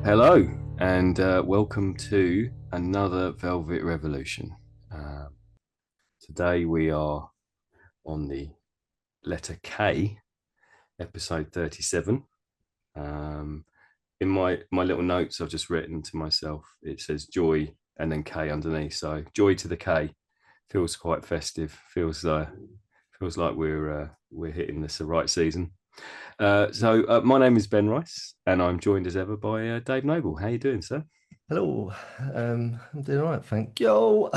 Hello, and welcome to another Velvet Revolution. Um, Today we are on the letter K, episode 37. Um, in my little notes, I've just written to myself, it says joy and then K underneath. So joy to the K feels quite festive. Feels like we're hitting this the right season. My name is Ben Rice, and I'm joined as ever by Dave Noble. How you doing, sir? Hello, I'm doing all right, thank you.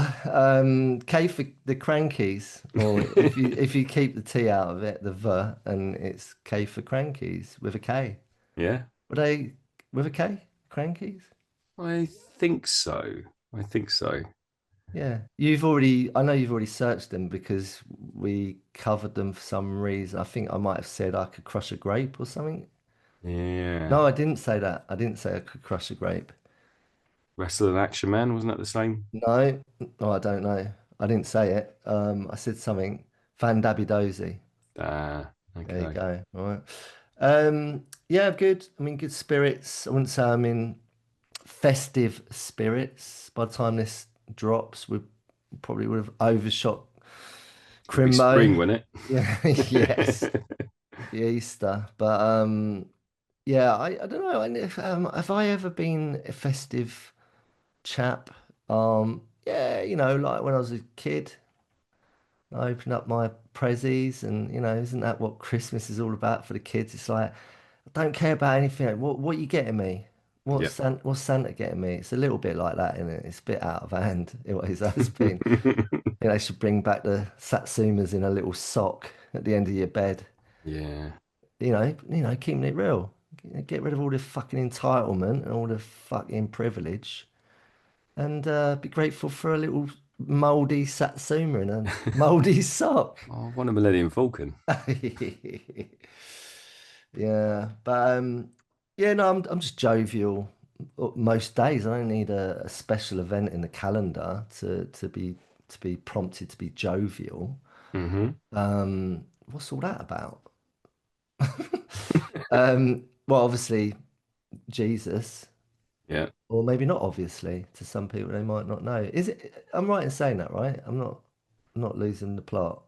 K for the crankies, or if you keep the T out of it, the V, and it's K for crankies with a K. Yeah, Were they with a K? Crankies? I think so. I think so. Yeah. I know you've already searched them because we covered them for some reason. I think I might have said I could crush a grape or something. Yeah. No, I didn't say that. I didn't say I could crush a grape. Wrestler and Action Man, wasn't that the same? No, oh, I don't know. I didn't say it. I said something. Fan Dabby Dozy. Ah, There you okay. go. All right. Yeah, good. I mean, good spirits. I wouldn't say I'm in festive spirits. By the time this drops, we probably would have overshot It'll be spring, Crimbo. won't Yeah, yes, it? the Easter. But yeah, I don't know. Have I ever been a festive chap? Yeah, like when I was a kid, I opened up my prezzies, and isn't that what Christmas is all about for the kids? It's like I don't care about anything. What you getting me? Yep. What's Santa getting me? It's a little bit like that, isn't it? It's a bit out of hand. It always has been. They should bring back the Satsumas in a little sock at the end of your bed. Yeah. Keeping it real. Get rid of all the fucking entitlement and all the fucking privilege, and be grateful for a little mouldy Satsuma in a mouldy sock. Oh, I want a Millennium Falcon. Yeah, but yeah, no, I'm just jovial most days. I don't need a special event in the calendar to be prompted to be jovial. Hmm. What's all that about? Well, obviously Jesus, Yeah. or maybe not obviously. To some people, they might not know. Is it? I'm right in saying that, right? I'm not losing the plot.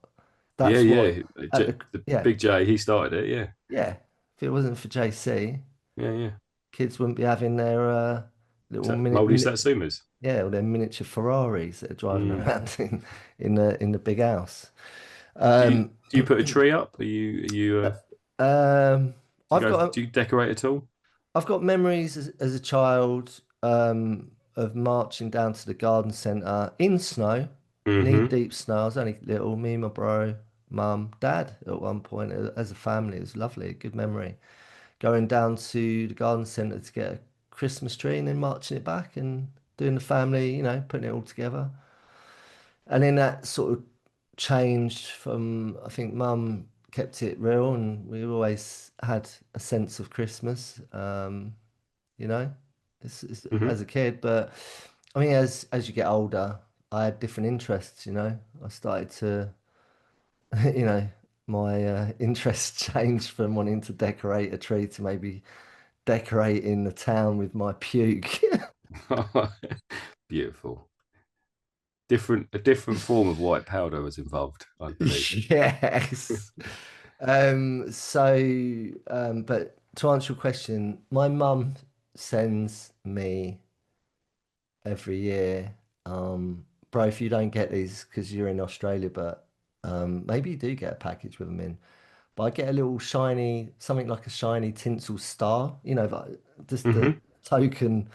Yeah, That's what yeah. at the The yeah, Big J, he started it. Yeah. yeah. If it wasn't for JC, Yeah, yeah. kids wouldn't be having their little Moldy Satsumas. yeah, or their miniature Ferraris that are driving Mm. around in the big house. Do you Um, do you put a tree up? um, Do you I've go? got Do you decorate at all? I've got memories as a child of marching down to the garden centre in snow, knee Hmm. deep snow. I was only little, me, my bro, mum, dad at one point as a family. It was lovely, good memory. Going down to the garden centre to get a Christmas tree and then marching it back and doing the family, putting it all together. And then that sort of changed from, I think mum kept it real and we always had a sense of Christmas, you know, Hmm. as a kid. But I mean, as you get older, I had different interests, I started to, you know, my interests changed from wanting to decorate a tree to maybe decorating the town with my puke. Beautiful. A different form of white powder was involved, I believe. Yes. But to answer your question, my mum sends me every year. Bro, if you don't get these because you're in Australia, but maybe you do get a package with them in. But I get a little shiny, something like a shiny tinsel star, like just the Hmm. token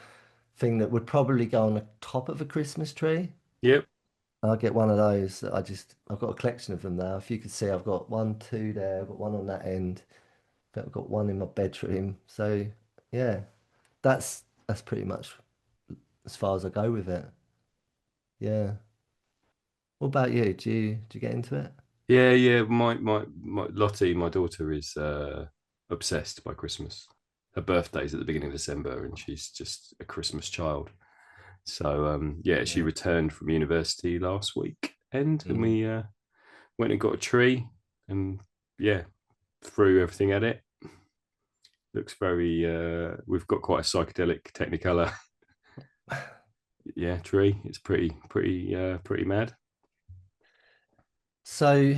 thing that would probably go on the top of a Christmas tree. Yep. I'll get one of those. I've got a collection of them now. If you could see, I've got one, two there. I've got one on that end. I've got one in my bedroom. So yeah, that's pretty much as far as I go with it. Yeah. What about you? Do you get into it? Yeah, yeah. My Lottie, my daughter, is obsessed by Christmas. Her birthday's at the beginning of December, and she's just a Christmas child. So yeah, she Yeah. returned from university last week, and Mm. we went and got a tree, and yeah, threw everything at it. Looks very. We've got quite a psychedelic Technicolor. Yeah, tree. It's pretty mad. So,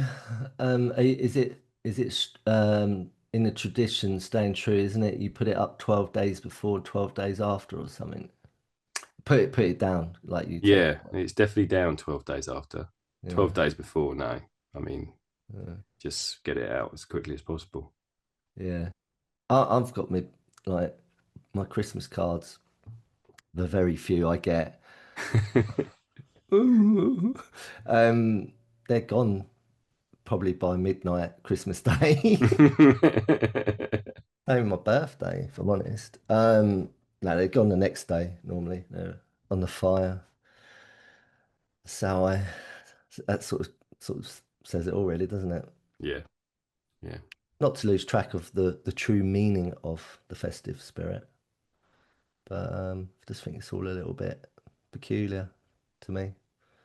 is it in the tradition staying true, isn't it? You put it up 12 days before, 12 days after or something. Put it down like you take. Yeah, it's definitely down 12 days after. Yeah. 12 days before, no. I mean, Yeah. just get it out as quickly as possible. Yeah. I've got like my Christmas cards, the very few I get. Ooh. Um, they're gone probably by midnight Christmas Day. Only my birthday, if I'm honest. No, they're gone the next day normally. They're on the fire. So that sort of says it all really, doesn't it? Yeah, yeah. Not to lose track of the true meaning of the festive spirit, but I just think it's all a little bit peculiar to me.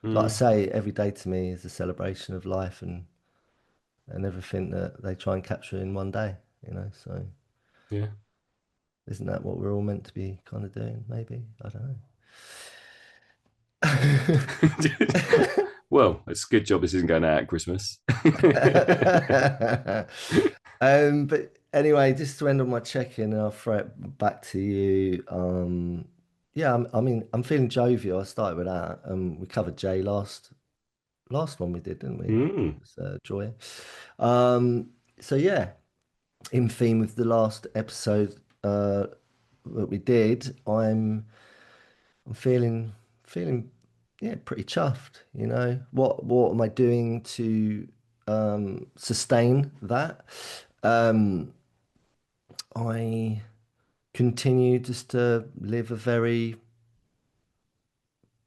Like I Mm, say, every day to me is a celebration of life and everything that they try and capture in one day, you know. So yeah. isn't that what we're all meant to be kind of doing? Maybe. I don't Well, it's a good job this isn't going out at Christmas. know. But anyway, just to end on my check-in, and I'll throw it back to you. Yeah, I mean, I'm feeling jovial. I started with that. We covered Jay last one we did, didn't we? Mm, It was Joy. Um, so yeah, in theme with the last episode that we did, I'm feeling yeah, pretty chuffed, you know. What am I doing to sustain that? Um I continue just to live a very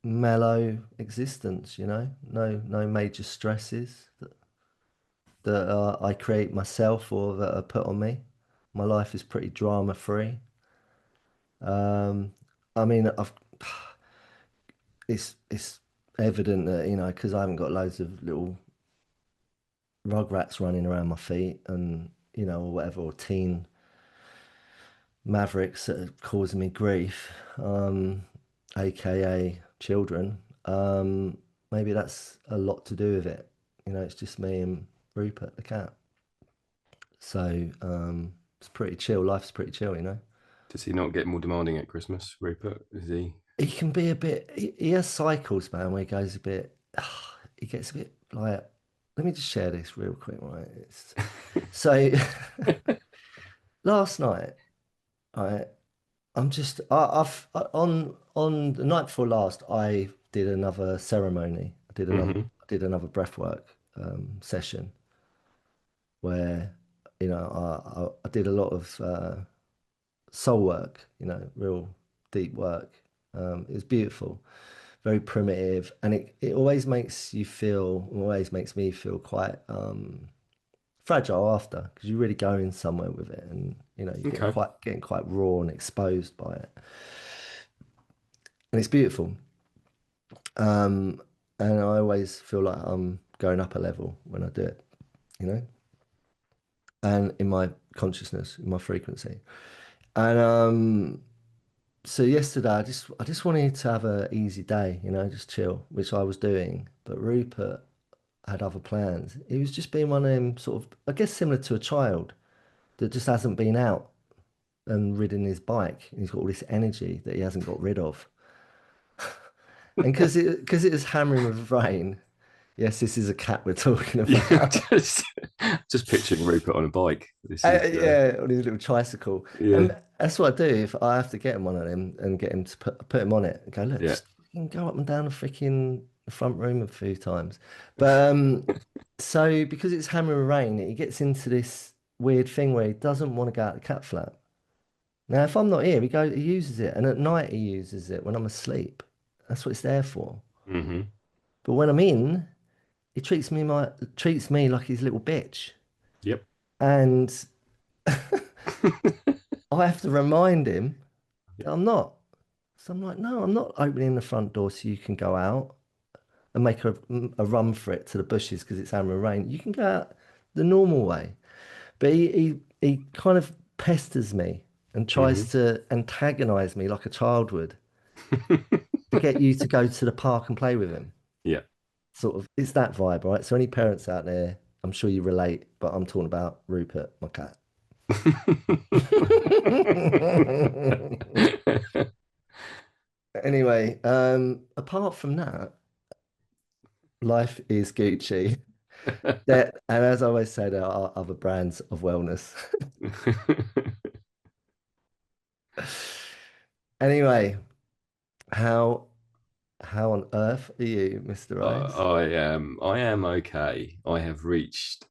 mellow existence, you know. No major stresses that I create myself or that are put on me. My life is pretty drama free. Um I mean, it's evident that, you know, because I haven't got loads of little rugrats running around my feet and, you know, or whatever, or teen mavericks that are causing me grief, aka children. Maybe that's a lot to do with it. You know, it's just me and Rupert, the cat. So, it's pretty chill. Life's pretty chill, you know. does he not get more demanding at Christmas, Rupert? Is he? He can be a bit, he has cycles, man, where he goes a bit, he gets a bit like, let me just share this real quick, right? So last night, right, on the night before last, I did another ceremony. Hmm. I did another breathwork session where, you know, I did a lot of soul work, you know, real deep work. It was beautiful, very primitive, and it always makes you feel, always makes me feel quite fragile after because you're really going somewhere with it, and you know, you're Okay. getting quite raw and exposed by it, and it's beautiful. Um, and I always feel like I'm going up a level when I do it, you know, and in my consciousness, in my frequency. And so yesterday, I just wanted to have a easy day, you know, just chill, which I was doing. But Rupert had other plans. He was just being one of them sort of, I guess, similar to a child that just hasn't been out and ridden his bike. And he's got all this energy that he hasn't got rid of. And because it was hammering with rain. Yes, this is a cat we're talking Yeah, about. just picturing Rupert on a bike. This is Yeah, on his little tricycle. yeah, And that's what I do if I have to get him one of them and get him to put him on it and go, look, yeah. just fucking go up and down the freaking front room a few times. But so because it's hammering rain, he gets into this weird thing where he doesn't want to go out the cat flap. Now, if I'm not here, he uses it, and at night he uses it when I'm asleep. That's what it's there for. Hmm. But when I'm in, he treats me like his little bitch. Yep. And I have to remind him Yep. that I'm not. So I'm like, no, I'm not opening the front door so you can go out and make a run for it to the bushes because it's hammer rain. You can go out the normal way. But he kind of pesters me and Hmm. tries to antagonize me like a child would to get you to go to the park and play with him. Yeah. Sort of, it's that vibe, right? So any parents out there, I'm sure you relate, but I'm talking about Rupert, my cat. Anyway, apart from that, life is Gucci. There, and as I always say, there are other brands of wellness. Anyway, how how on earth are you, Mr. Rose? I am okay. I've reached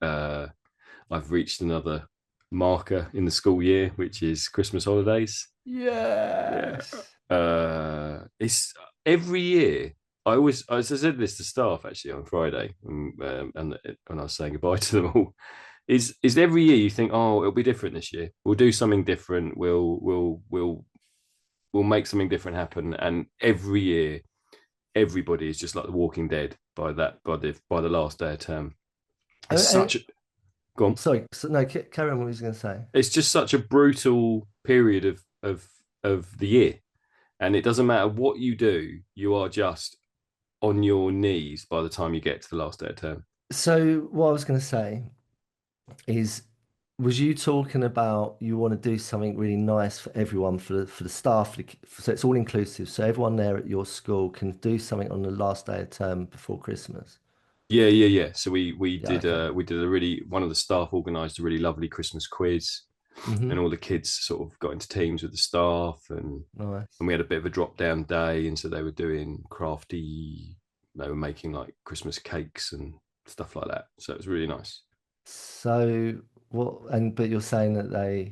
another marker in the school year, which is Christmas holidays. Yeah. Yes. It's every year. I said this to staff actually on Friday, and when I was saying goodbye to them all, is every year you think, oh, it'll be different this year. We'll do something different. We'll make something different happen. And every year, everybody is just like the Walking Dead by the last day of term. It's Uh, such a go on. sorry, so, no, carry on what I was going to say. It's just such a brutal period of the year, and it doesn't matter what you do, you are just on your knees by the time you get to the last day of term. So what I was going to say is, was you talking about you want to do something really nice for everyone, for the staff, so it's all inclusive, so everyone there at your school can do something on the last day of term before Christmas? Yeah, yeah, yeah. So we Yeah, did okay. we did a really one of the staff organised a really lovely Christmas quiz, and Mm-hmm. all the kids sort of got into teams with the staff, Nice. and we had a bit of a drop down day, and so they were doing crafty, they were making like Christmas cakes and stuff like that. So it was really nice. So what, and but you're saying that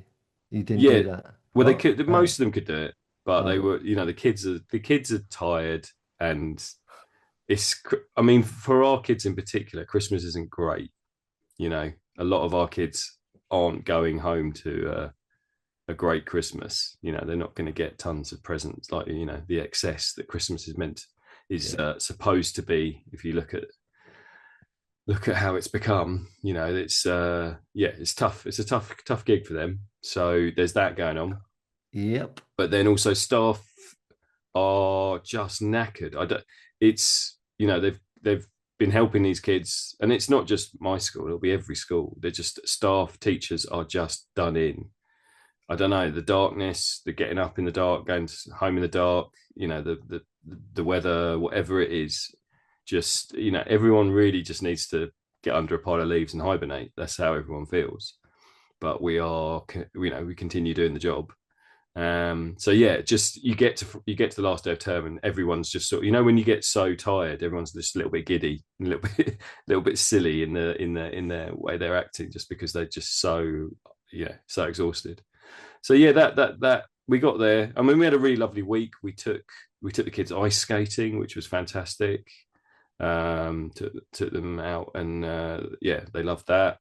you didn't Yeah, do that. well, they What? could. Oh, Most of them could do it, but they oh, were, the kids are tired, and it's. I mean, for our kids in particular, Christmas isn't great. You know, a lot of our kids aren't going home to a great Christmas. You know, they're not going to get tons of presents like the excess that Christmas is meant is yeah. supposed to be. If you look at how it's become, it's yeah, it's tough. It's a tough gig for them. So there's that going on. Yep. But then also staff are just knackered. I don't. It's they've been helping these kids, and it's not just my school. It'll be every school. They're just staff teachers are just done in. I don't know the darkness, the getting up in the dark, going home in the dark. The weather, whatever it is. Just everyone really just needs to get under a pile of leaves and hibernate. That's how everyone feels. But we continue doing the job. So yeah, just you get to the last day of term, and everyone's just sort of, when you get so tired, everyone's just a little bit giddy, and a little bit a little bit silly in their way they're acting, just because they're just so exhausted. So yeah, that we got there. I mean, we had a really lovely week. We took the kids ice skating, which was fantastic. Took them out, and yeah, they loved that.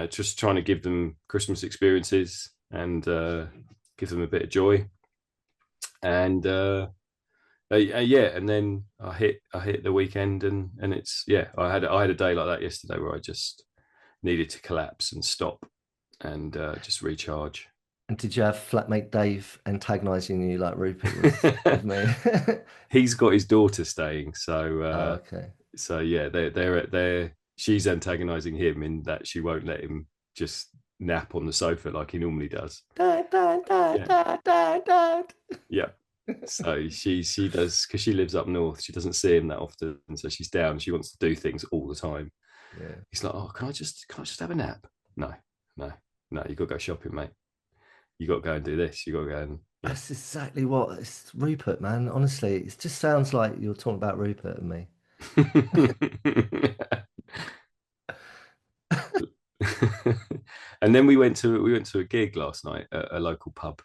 Just trying to give them Christmas experiences, and give them a bit of joy. And yeah, and then I hit the weekend, and it's yeah, I had a day like that yesterday where I just needed to collapse and stop, and just recharge. And did you have flatmate Dave antagonizing you like Rupert was with me? He's got his daughter staying, Oh, okay. so yeah, they're she's antagonizing him in that she won't let him just nap on the sofa like he normally does. Dad, dad, dad, Yeah, dad, dad, dad. yeah. So she does, because she lives up north. She doesn't see him that often, so she's down. She wants to do things all the time. Yeah. He's like, "Oh, can I just have a nap?" No, no, no. You got to go shopping, mate. You got to go and do this. You got to go and yeah. That's exactly what it's Rupert, man. Honestly, it just sounds like you're talking about Rupert and me. And then we went to a gig last night at a local pub.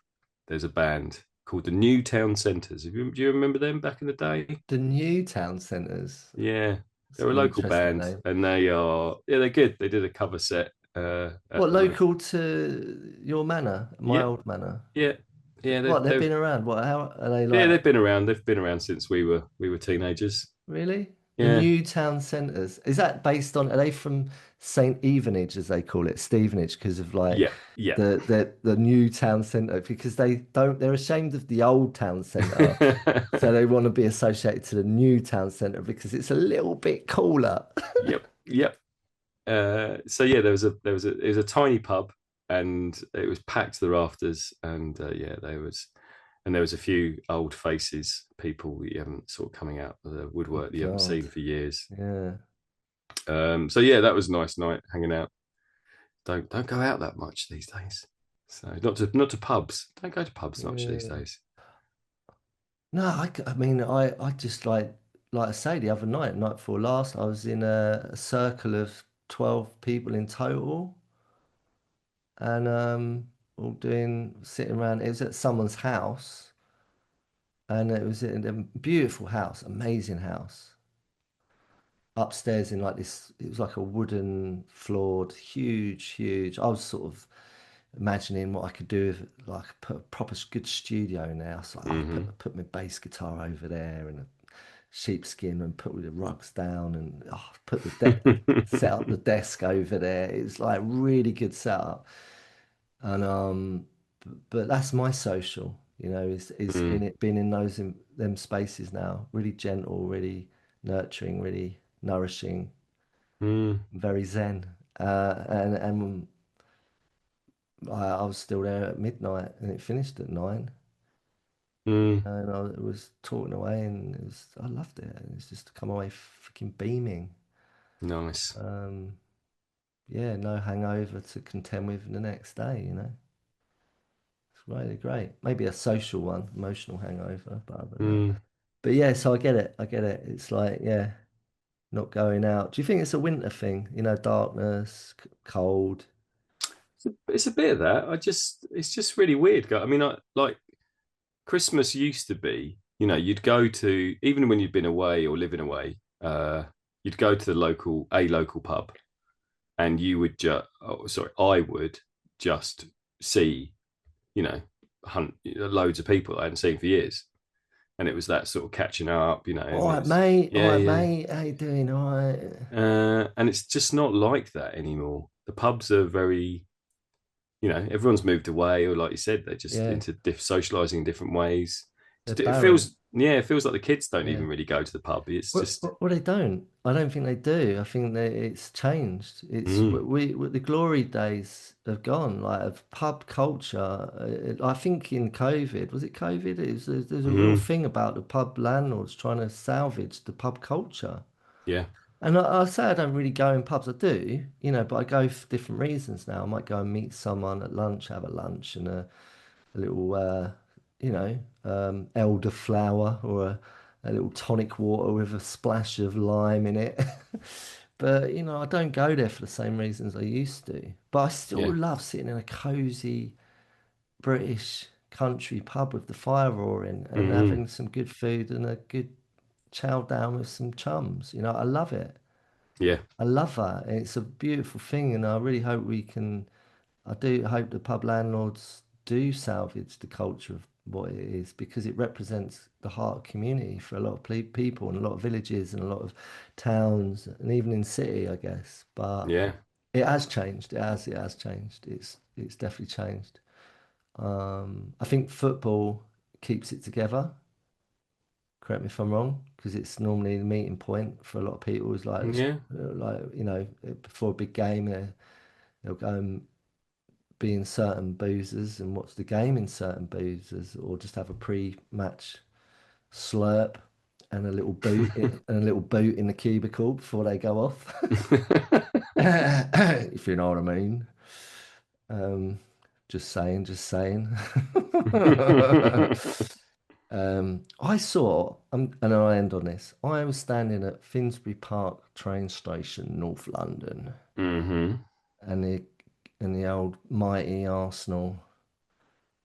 There's a band called the Newtown Centres. Do you remember them back in the day? The new town centres. Yeah, It's they're a an local interesting band, name. and they're good. They did a cover set at What, the local. local to your manor, my Yeah, old manor? yeah, yeah. What, they've They've been around? What, how are they yeah like? they've been around. They've been around since we were teenagers. Really? The Yeah, new town centres. Is that based on, are they from Saint Evenage, as they call it, Stevenage, because of like yeah, yeah. the new town centre, because they're ashamed of the old town centre. So they want to be associated to the new town centre because it's a little bit cooler. Yep, yep. So yeah, it was a tiny pub, and it was packed to the rafters, and yeah, there was a few old faces, people that you haven't sort of coming out of the Oh woodwork that you haven't God. seen for years. Yeah. So yeah, that was a nice night hanging out. Don't go out that much these days. So not to pubs. Don't go to pubs much these Yeah. days. No, I mean, I just like I say, the other night, night before last, I was in a circle of 12 people in total, and all doing sitting around. It was at someone's house, and it was in a beautiful house, amazing house. Upstairs in like this, it was like a wooden floored, huge. I was sort of imagining what I could do if like put a proper good studio in there. I was like, oh, Mm-hmm. put my bass guitar over there and a sheepskin and put all the rugs down and put the set up the desk over there. It's like really good setup. And but that's my social, is in mm, it being in them spaces now. Really gentle, really nurturing, really nourishing, mm, very zen. And I was still there at midnight and it finished at 9. mm. And I was talking away and I loved it. And it's just to come away freaking beaming. Nice. Um, yeah, no hangover to contend with the next day. It's really great. Maybe a social one, emotional hangover, but other than that. Mm. But yeah, so I get it. I get it. It's like, yeah, not going out. Do you think it's a winter thing? Darkness, cold. It's a bit of that. It's just really weird. I mean, I like Christmas used to be, you'd go to, even when you'd been away or living away, you'd go to a local pub, and you would just, oh, sorry, I would just see, you know, loads of people I hadn't seen for years. And it was that sort of catching up, All and right, it's, mate. All yeah, right, yeah. mate. How you doing? All right. And it's just not like that anymore. The pubs are very, everyone's moved away, or like you said, they're just Yeah, into socializing in different ways. they're It barren. feels, yeah, it feels like the kids don't Yeah. even really go to the pub. It's just, Well, they don't. I don't think they do. I think that it's changed. It's mm, the glory days have gone. Like of pub culture. I think in COVID, was it COVID? There's a real mm, thing about the pub landlords trying to salvage the pub culture. yeah, And I say I don't really go in pubs. I do, but I go for different reasons now. I might go and meet someone at lunch, have a lunch and a little, elderflower or a little tonic water with a splash of lime in it. But, I don't go there for the same reasons I used to. But I still yeah, love sitting in a cozy British country pub with the fire roaring and mm, having some good food and a good chow down with some chums. I love it. yeah, I love that. It's a beautiful thing, and I really hope we can. I do hope the pub landlords do salvage the culture of what it is because it represents the heart of community for a lot of people and a lot of villages and a lot of towns and even in city, I guess. But yeah, it has changed. It has changed. It's definitely changed. I think football keeps it together. Correct me if I'm wrong, because it's normally the meeting point for a lot of people. Is like, yeah, before a big game, they'll go and be in certain boozers and watch the game in certain boozers, or just have a pre-match slurp and a little boot in the cubicle before they go off. If you know what I mean. Um, just saying, just saying. I saw, and I end on this. I was standing at Finsbury Park train station, North London, hmm and the old mighty Arsenal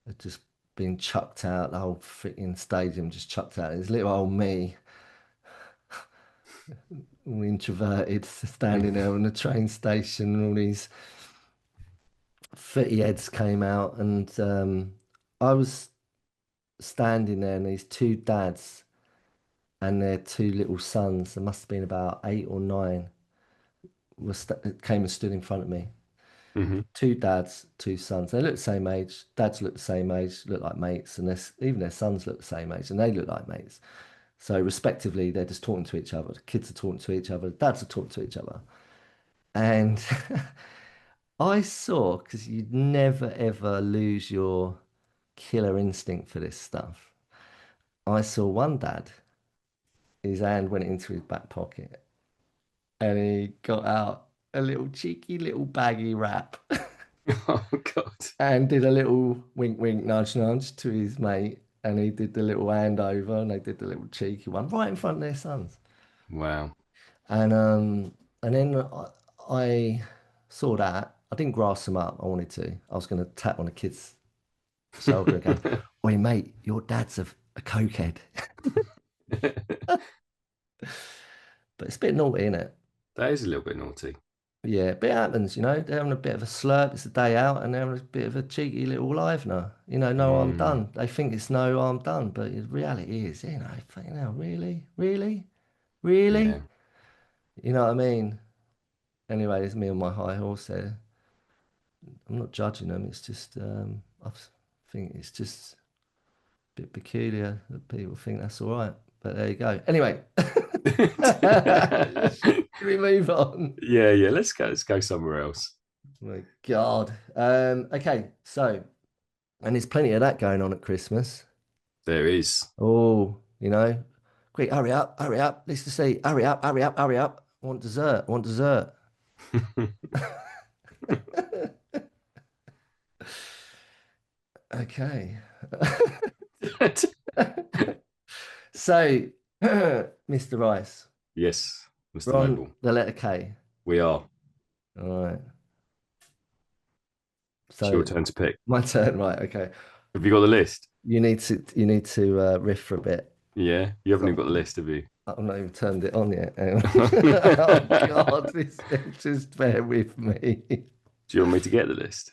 had just been chucked out. The whole freaking stadium just chucked out. There's little old me, all introverted, standing there on the train station, and all these footy heads came out, and I was standing there, and these two dads. and their two little sons, there must have been about 8 or 9, came and stood in front of me. Hmm. Two dads, two sons. They look the same age. Dads look the same age, look like mates, and even their sons look the same age, and they look like mates. So respectively, they're just talking to each other. The kids are talking to each other. The dads are talking to each other. And I saw, because you'd never ever lose your killer instinct for this stuff. I saw one dad, his hand went into his back pocket and he got out a little cheeky little baggy wrap Oh God! and did a little wink, wink, nudge, nudge to his mate. And he did the little hand over and they did the little cheeky one right in front of their sons. Wow. And then I saw that. I didn't grass them up. I wanted to. I was going to tap on the kid's shoulder and go, "Oi, mate, your dad's a cokehead." But it's a bit naughty, isn't it? That is a little bit naughty. Yeah, but it happens, They're having a bit of a slurp. It's a day out, and they're having a bit of a cheeky little livener. No harm Mm, done. They think it's no harm done, but the reality is, fucking hell, really, really, yeah. really. You know what I mean? Anyway, it's me on my high horse there. I'm not judging them. It's just, I think it's just a bit peculiar that people think that's all right. But there you go. Anyway, should we move on? Yeah, yeah. Let's go. Let's go somewhere else. My God. Okay, so, and there's plenty of that going on at Christmas. There is. Oh, quick, hurry up. Let's just say, hurry up, hurry up, hurry up. I want dessert, I want dessert. Okay. So, Mr. Rice, Yes, we're Mr. on Noble. the letter K. We are. All right. It's your So turn to pick. my turn, right? Okay. Have you got the list? You need to riff for a bit. Yeah. You haven't even So got the list, have you? I've not even turned it on yet. Do Oh God, just bear with me. you want me to get the list?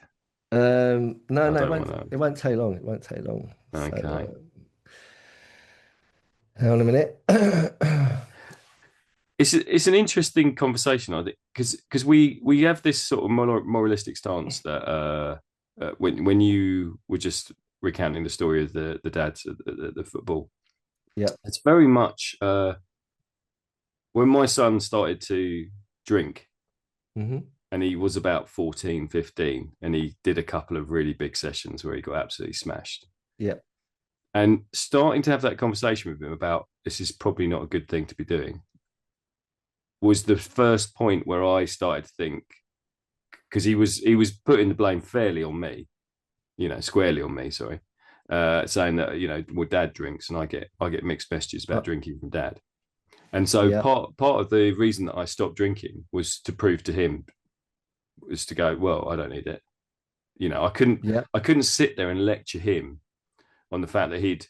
No, I no, it don't won't. want It won't take long. It won't take long. to. So, Okay. hang on a minute. It's an interesting conversation, I think, because we have this sort of moralistic stance that when you were just recounting the story of the dads at the football, Yep. it's very much when my son started to drink Hmm. and he was about 14, 15, and he did a couple of really big sessions where he got absolutely smashed. Yep. And starting to have that conversation with him about this is probably not a good thing to be doing was the first point where I started to think, because he was putting the blame fairly on me, squarely on me, sorry, saying that well, dad drinks and I get mixed messages about Uh, drinking from dad. And so yep. part of the reason that I stopped drinking was to prove to him, was to go, well, I don't need it. I couldn't Yep. I couldn't sit there and lecture him on the fact that he'd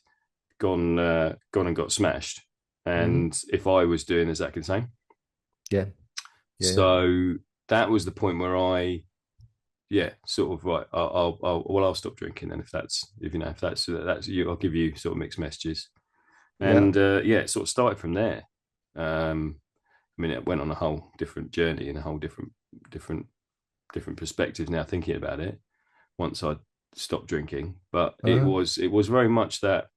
gone and got smashed, Hmm. and if I was doing exactly the same. Yeah. Yeah. Yeah. So that was the point where yeah, sort of right. I'll stop drinking, and if that's you, I'll give you sort of mixed messages, Yeah. and yeah, it sort of started from there. Um, I mean, it went on a whole different journey and a whole different different perspectives now thinking about it. Once I stopped drinking, but it Uh-huh. was it was very much that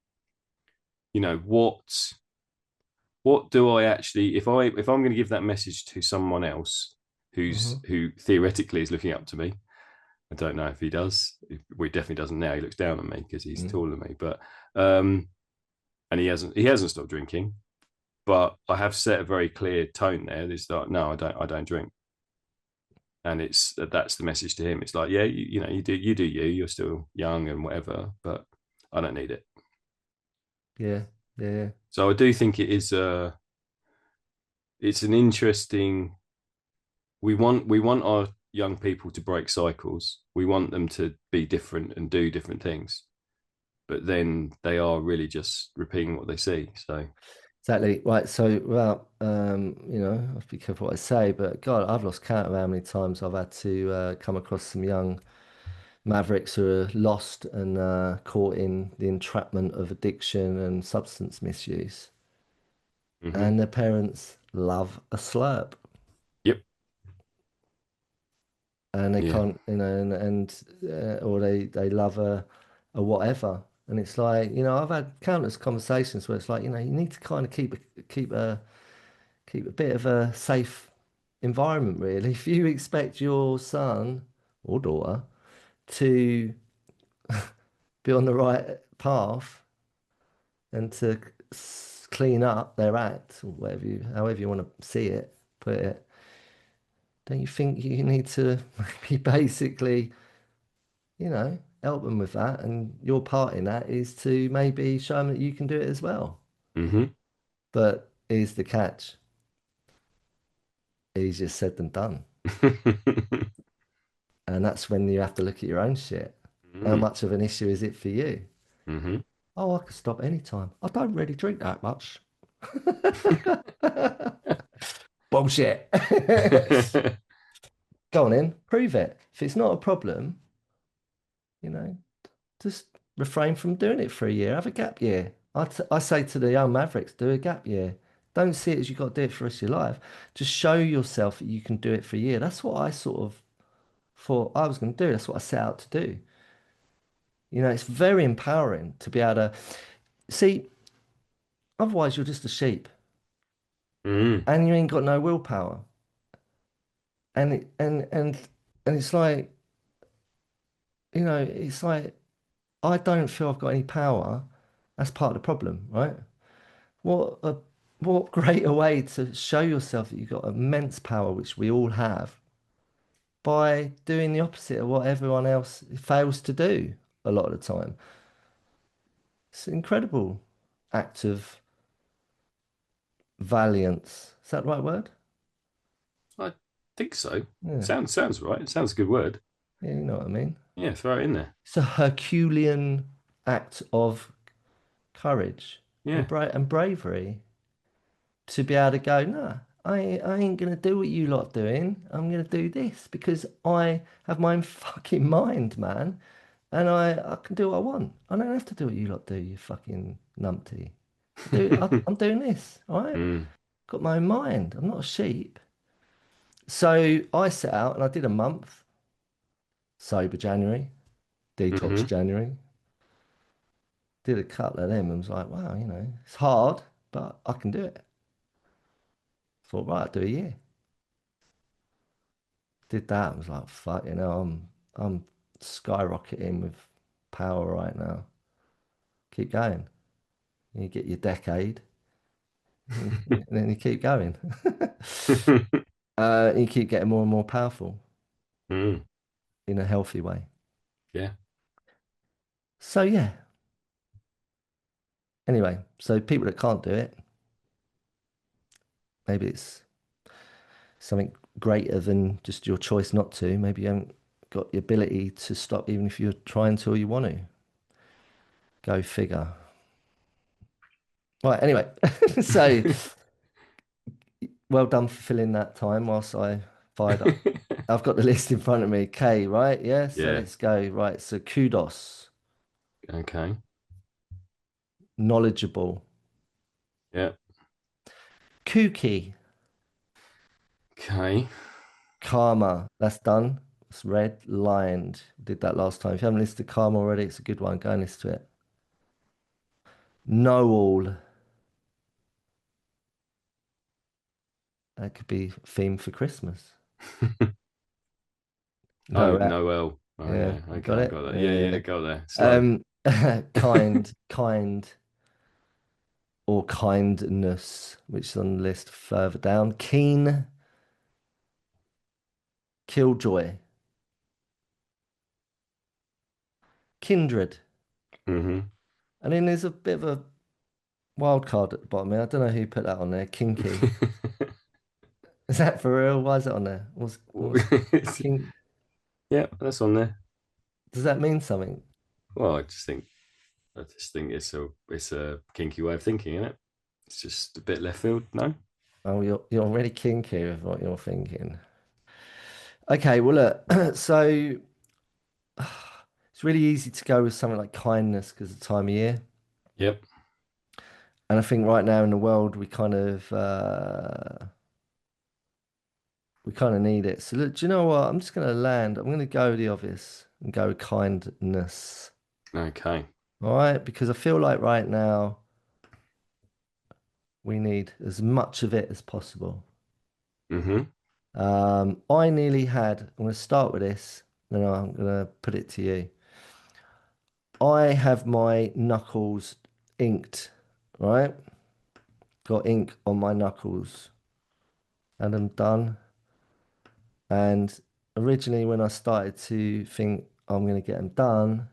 what do I actually, if I'm going to give that message to someone else Uh-huh. who theoretically is looking up to me. I don't know if he does. Well, he definitely doesn't now. He looks down on me because he's Mm. taller than me. But and he hasn't stopped drinking. But I have set a very clear tone there. It's like, no, I don't drink. And that's the message to him. It's like, yeah, you do you. You're still young and whatever, but I don't need it. Yeah. Yeah. So I do think it's an interesting. We want our young people to break cycles. We want them to be different and do different things, but then they are really just repeating what they see. So Exactly. Right. So, well, I have to be careful what I say, but God, I've lost count of how many times I've had to come across some young mavericks who are lost and caught in the entrapment of addiction and substance misuse. Hmm. and their parents love a slurp. Yep. And they Yeah. can't, or they love a whatever. And it's like, I've had countless conversations where it's like, you need to kind of keep a bit of a safe environment, really. If you expect your son or daughter to be on the right path and to clean up their act, or however you want to see it, put it, don't you think you need to be basically, help them with that? And your part in that is to maybe show them that you can do it as well. Hmm. But here's the catch: easier said than done. And that's when you have to look at your own shit. How Mm. much of an issue is it for you? Hmm. Oh, I can stop anytime. I don't really drink that much. Bullshit. Go on in, prove it. If it's not a problem, you know, just refrain from doing it for a year. Have a gap year. I say to the young Mavericks, do a gap year. Don't see it as you've got to do it for the rest of your life. Just show yourself that you can do it for a year. That's what I sort of thought I was going to do. That's what I set out to do. It's very empowering to be able to see, otherwise you're just a sheep Mm. and you ain't got no willpower. And it, and it's like, it's like I don't feel I've got any power. That's part of the problem, right? What a what greater way to show yourself that you've got immense power, which we all have, by doing the opposite of what everyone else fails to do a lot of the time. It's an incredible act of valiance. Is that the right word? I think so. Yeah, Sounds right. It sounds a good word. yeah, you know what I mean. Yeah, throw it in there. It's a Herculean act of courage and Yeah. bravery to be able to go, no, I ain't gonna do what you lot doing. I'm gonna do this because I have my own fucking mind, man, and I can do what I want. I don't have to do what you lot do, you fucking numpty. I'm doing this, all right? Mm. Got my own mind. I'm not a sheep. So I set out and I did a month sober January, detox Hmm. January. Did a couple of them and was like, wow, it's hard, but I can do it. Thought, right, I'll do a year. Did that. I was like, fuck, I'm skyrocketing with power right now. Keep going. You get your decade, and then you keep going. You keep getting more and more powerful Mm. in a healthy way. Yeah. So yeah. Anyway, so people that can't do it, maybe it's something greater than just your choice not to. Maybe you haven't got the ability to stop, even if you're trying to or you want to. Go figure. Right. Anyway, so well done for filling that time whilst I fired up. I've got the list in front of me. K, right? Yeah. So Yeah. let's go. Right. So kudos, Okay. knowledgeable, Yeah. kooky, Okay. karma. That's done. It's red lined. Did that last time. If you haven't listened to karma already, it's a good one. Go and listen to it. Know all. That could be theme for Christmas. Oh, No, Noel. Oh yeah, yeah. Okay, got I it. got that. Yeah, yeah, Yeah. go there. Slow. Um, kind, or kindness, which is on the list further down. Keen, killjoy, kindred. Hmm. And then there's a bit of a wild card at the bottom here. I don't know who put that on there. Kinky. Is that for real? Why is it on there? What's king? Yeah, that's on there. Does that mean something? Well, I just think it's a kinky way of thinking, isn't it? It's just a bit left field, no? Oh, you're already kinky with what you're thinking. Okay, well look, so it's really easy to go with something like kindness because of the time of year. Yep. And I think right now in the world we kind of need it. So look, do you know what? I'm just gonna land. I'm gonna go the obvious and go kindness. Okay. All right, because I feel like right now we need as much of it as possible. Mm-hmm. I nearly had. I'm gonna start with this, then I'm gonna put it to you. I have my knuckles inked, right? Got ink on my knuckles, and I'm done. And originally, when I started to think I'm going to get them done,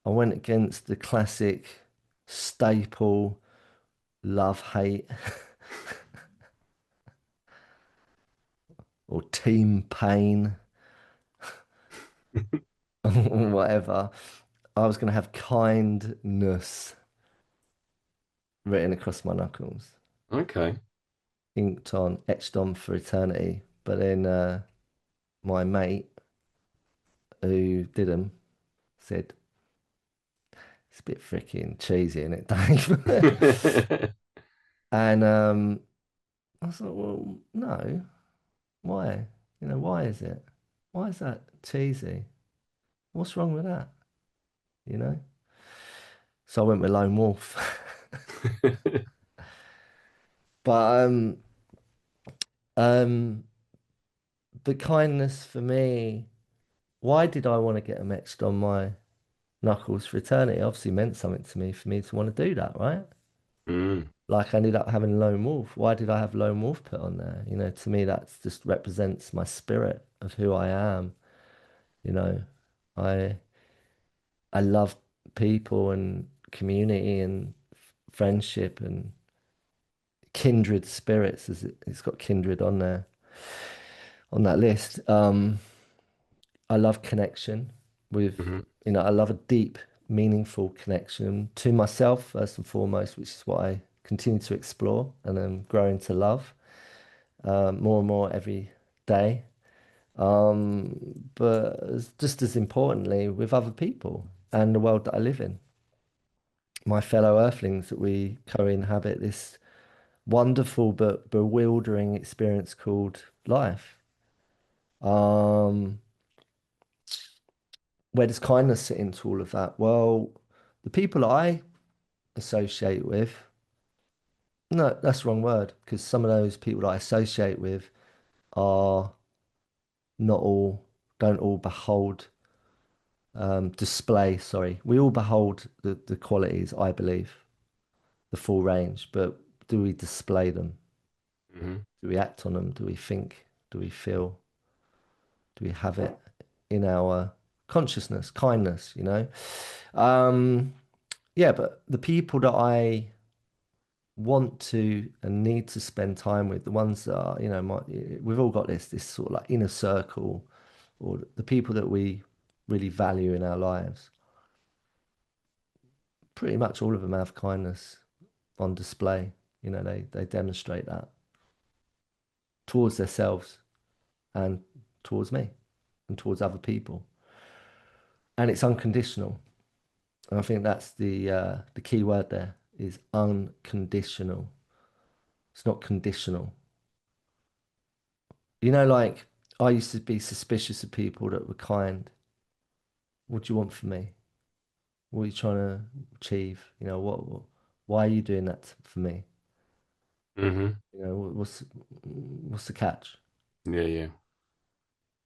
I went against the classic staple love hate or team pain, whatever. I was going to have kindness written across my knuckles, Okay. inked on, etched on for eternity. But then my mate who did them said, it's a bit freaking cheesy, isn't it, Dave? And I was like, well, no. Why? Why is it? Why is that cheesy? What's wrong with that? You know? So I went with Lone Wolf. But um the kindness for me, why did I want to get them etched on my knuckles for eternity? It obviously meant something to me for me to want to do that, right? Mm. Like I ended up having Lone Wolf. Why did I have Lone Wolf put on there? To me that just represents my spirit of who I am. You know, I I love people and community and friendship and kindred spirits, as it's got kindred on there on that list. I love connection with, Mm-hmm. I love a deep, meaningful connection to myself first and foremost, which is what I continue to explore and I'm growing to love more and more every day. But just as importantly, with other people and the world that I live in, my fellow earthlings that we co-inhabit this wonderful but bewildering experience called life. Um, where does kindness sit into all of that? Well, the people I associate with, no, that's the wrong word, because some of those people that I associate with are not all, don't all behold, display, sorry. We all behold the qualities, I believe, the full range, but do we display them? Mm-hmm. Do we act on them? Do we think? Do we feel? Do we have it in our consciousness, kindness? Um, yeah, but the people that I want to and need to spend time with, the ones that are, we've all got this sort of like inner circle, or the people that we really value in our lives. Pretty much all of them have kindness on display. They demonstrate that towards themselves and towards me and towards other people. And it's unconditional. And I think that's the key word there is unconditional. It's not conditional. Like I used to be suspicious of people that were kind. What do you want from me? What are you trying to achieve? Why are you doing that for me? Mm-hmm. What's the catch? Yeah, yeah.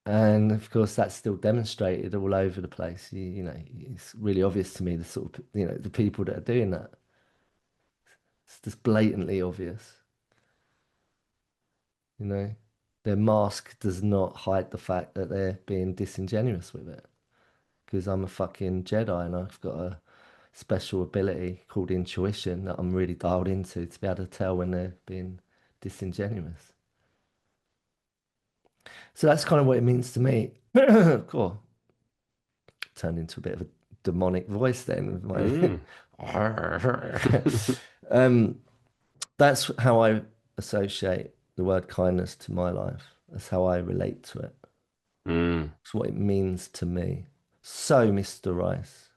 And of course, that's still demonstrated all over the place. It's really obvious to me the sort of, the people that are doing that. It's just blatantly obvious. You know, their mask does not hide the fact that they're being disingenuous with it. Because I'm a fucking Jedi and I've got a special ability called intuition that I'm really dialed into to be able to tell when they're being disingenuous. So that's kind of what it means to me. Cool. Turned into a bit of a demonic voice then with my Mm. um that's how I associate the word kindness to my life. That's how I relate to it. Mm. It's what it means to me. So, Mr. Rice,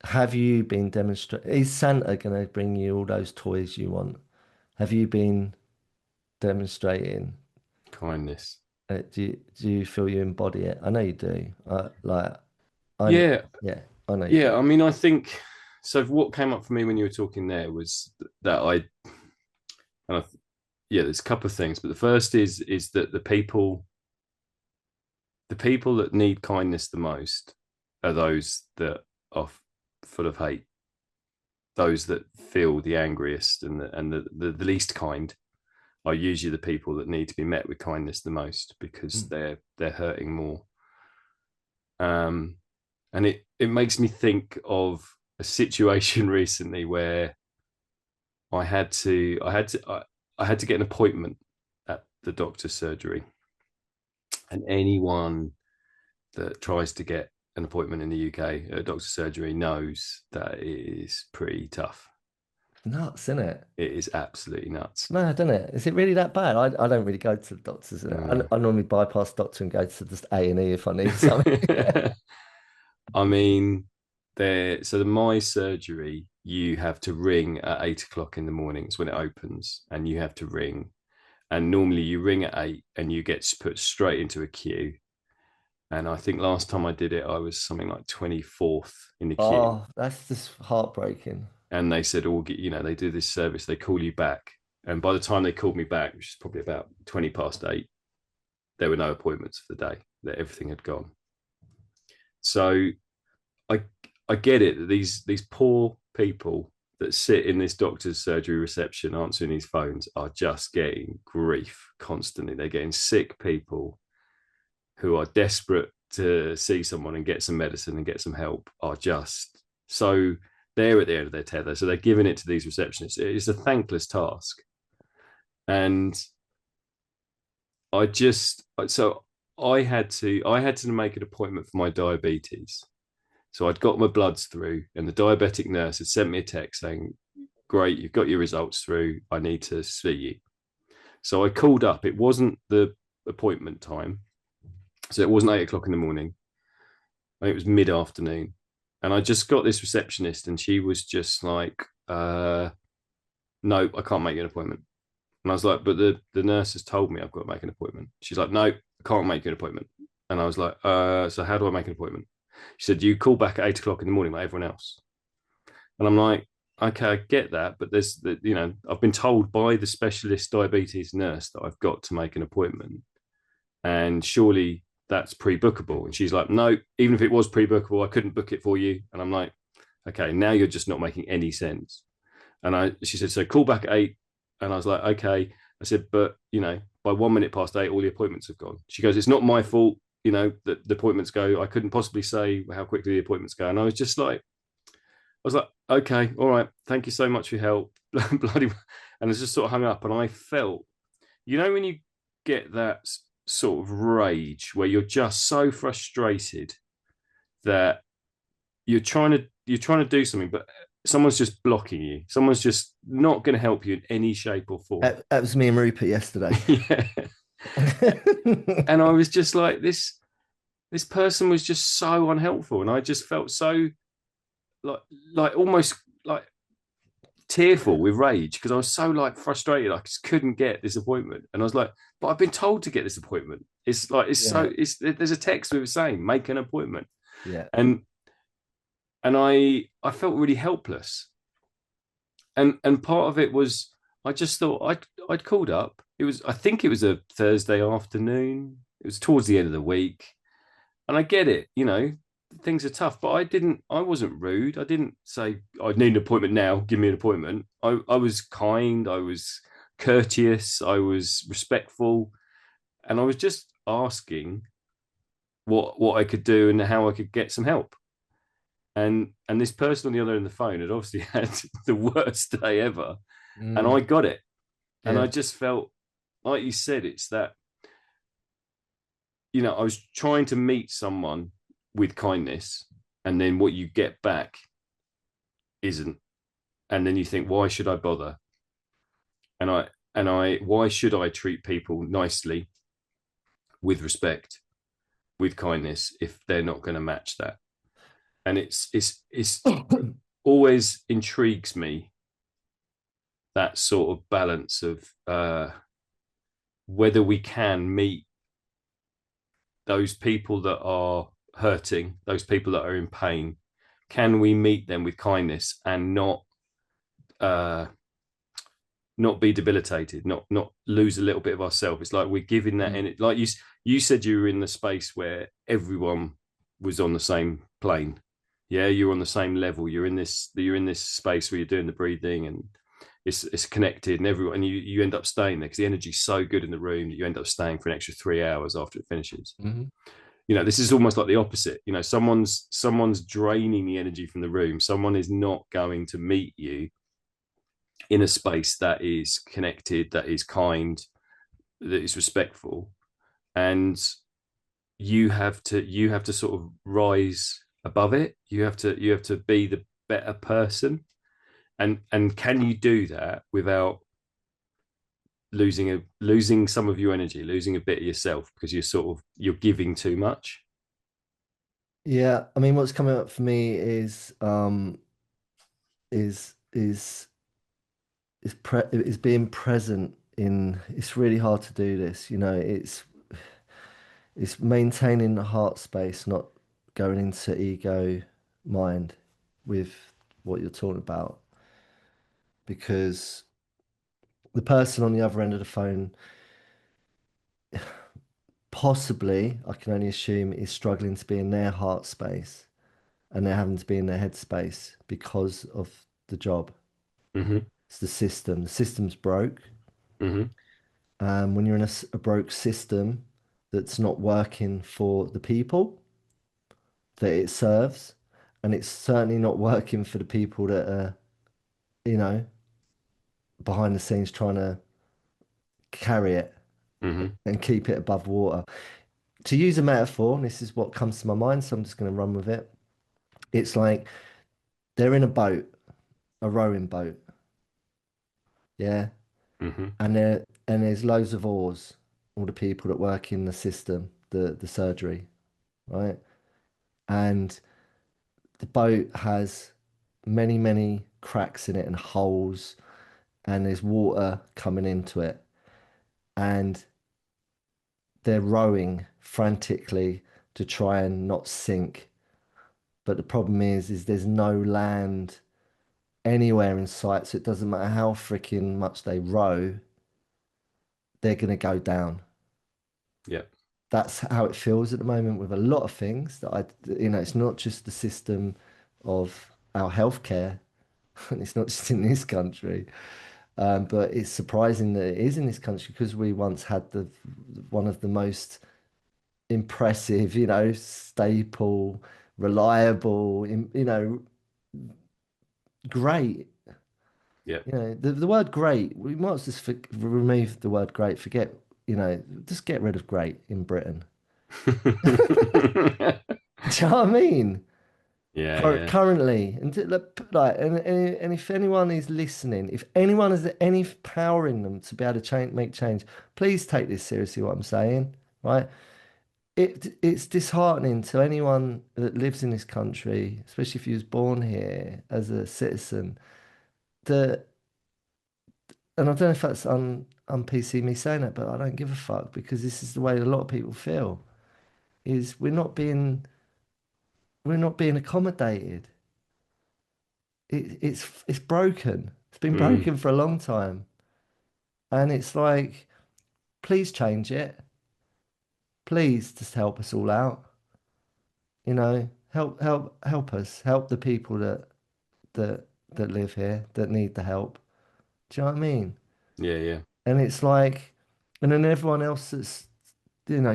Have you been demonstrating? Is Santa going to bring you all those toys you want? Have you been demonstrating? Kindness. Do you feel you embody it? I know you do. I Yeah, yeah, I know you yeah. do. I mean, I think so. What came up for me when you were talking there was that and I, yeah, there's a couple of things, but the first is that the people that need kindness the most are those that are full of hate, those that feel the angriest and the least kind are usually the people that need to be met with kindness the most because Mm. they're hurting more. And it makes me think of a situation recently where I had to get an appointment at the doctor's surgery, and anyone that tries to get an appointment in the UK at a doctor's surgery knows that it is pretty tough. It's nuts, isn't it? It is absolutely nuts. It's mad, isn't it? Is it really that bad? I don't really go to the doctors. Uh, I normally bypass doctor and go to just A&E if I need something. I mean, so the my surgery, you have to ring at 8 o'clock in the mornings when it opens, and you have to ring. And normally you ring at 8 and you get put straight into a queue. And I think last time I did it, I was something like 24th in the queue. Oh, that's just heartbreaking. And they said, oh, they do this service, they call you back. And by the time they called me back, which is probably about 20 past 8, there were no appointments for the day, that everything had gone. So I I get it that these poor people that sit in this doctor's surgery reception answering these phones are just getting grief constantly. They're getting sick people who are desperate to see someone and get some medicine and get some help are just so they're at the end of their tether. So they're giving it to these receptionists. It's a thankless task. And I just so I had to make an appointment for my diabetes. So I'd got my bloods through, and the diabetic nurse had sent me a text saying, "Great, you've got your results through. I need to see you." So I called up. It wasn't the appointment time, so it wasn't 8 o'clock in the morning. I think it was mid afternoon, and I just got this receptionist, and she was just like, "No, I can't make you an appointment." And I was like, "But the nurse has told me I've got to make an appointment." She's like, "No, I can't make you an appointment." And I was like, "So how do I make an appointment?" She said, "You call back at 8 o'clock in the morning like everyone else." And I'm like, okay, I get that, but I've been told by the specialist diabetes nurse that I've got to make an appointment, and surely that's pre-bookable. And she's like, no, even if it was pre-bookable, I couldn't book it for you. And I'm like, okay, now you're just not making any sense. And she said, so call back at 8. And I was like, okay. I said, but by 1 minute past 8, all the appointments have gone. She goes, it's not my fault, that the appointments go. I couldn't possibly say how quickly the appointments go. And I was just like, I was like, okay, all right, thank you so much for your help. Bloody, and it's just sort of hung up. And I felt, when you get that sort of rage where you're just so frustrated that you're trying to do something, but someone's just blocking you. Someone's just not going to help you in any shape or form. That was me and Rupert yesterday. Yeah. And I was just like, this person was just so unhelpful, and I just felt so like almost like tearful with rage because I was so like frustrated. I just couldn't get this appointment, and I was like, "But I've been told to get this appointment." It's like Yeah, there's a text we were saying make an appointment, yeah. and I felt really helpless, and part of it was I just thought I'd called up. I think it was a Thursday afternoon. It was towards the end of the week, and I get it, things are tough, but I wasn't rude. I didn't say I need an appointment now, give me an appointment. I was kind, I was courteous, I was respectful, and I was just asking what I could do and how I could get some help. And this person on the other end of the phone had obviously had the worst day ever, and Mm, I got it. And I yeah. just felt, like you said, it's that, I was trying to meet someone with kindness, and then what you get back isn't. And then you think, why should I bother? Why should I treat people nicely, with respect, with kindness, if they're not going to match that? and it's always intrigues me, that sort of balance of whether we can meet those people that are hurting, those people that are in pain. Can we meet them with kindness and uh, not be debilitated, not lose a little bit of ourselves? It's like we're giving that, Mm. and it, like you said, you were in the space where everyone was on the same plane. Yeah, you're on the same level. You're in this space where you're doing the breathing, and it's connected, and everyone, and you end up staying there because the energy's so good in the room that you end up staying for an extra 3 hours after it finishes. Mhm. This is almost like the opposite. Someone's draining the energy from the room. Someone is not going to meet you in a space that is connected, that is kind, that is respectful, and you have to sort of rise above it. You have to be the better person. And can you do that without losing some of your energy, losing a bit of yourself, because you're giving too much? Yeah, I mean, what's coming up for me is being present in. It's really hard to do this, it's maintaining the heart space, not going into ego mind with what you're talking about, because the person on the other end of the phone, possibly, I can only assume, is struggling to be in their heart space and they're having to be in their head space because of the job. Mm-hmm. It's the system. The system's broke. Mm-hmm. When you're in a broke system that's not working for the people that it serves, and it's certainly not working for the people that are, you know, behind the scenes trying to carry it Mm-hmm. and keep it above water. To use a metaphor, and this is what comes to my mind, so I'm just going to run with it. It's like they're in a boat, a rowing boat, yeah, Mm-hmm. and there's loads of oars, all the people that work in the system, the surgery, right? And the boat has many cracks in it and holes, and there's water coming into it, and they're rowing frantically to try and not sink. But the problem is there's no land anywhere in sight, so it doesn't matter how freaking much they row, they're gonna go down. Yeah. That's how it feels at the moment with a lot of things that it's not just the system of our healthcare, and it's not just in this country. But it's surprising that it is in this country because we once had the one of the most impressive, staple, reliable, great. Yeah. The word great, we might as well just remove the word great, forget, just get rid of great in Britain. Do you know what I mean? Yeah. Yeah. Currently, and and if anyone is listening, if anyone has any power in them to be able to make change, please take this seriously. What I'm saying, right? It's disheartening to anyone that lives in this country, especially if you was born here as a citizen. That, and I don't know if that's un PC me saying that, but I don't give a fuck because this is the way a lot of people feel. Is we're not being accommodated. It's broken. It's been Mm. broken for a long time. And it's like, please change it. Please just help us all out. Help us. Help the people that that live here that need the help. Do you know what I mean? Yeah. Yeah. And it's like, and then everyone else that's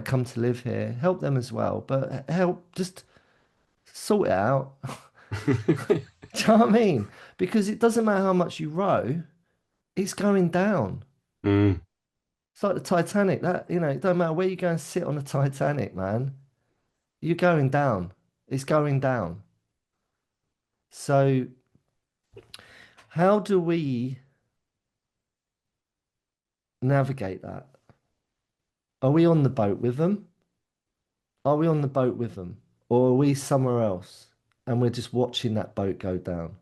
come to live here, help them as well. But help just sort it out. Do you know what I mean? Because it doesn't matter how much you row, it's going down. Mm. It's like the Titanic. It don't matter where you go and sit on the Titanic, man. You're going down. It's going down. So how do we navigate that? Are we on the boat with them? Are we on the boat with them? Or are we somewhere else? and we're just watching that boat go down.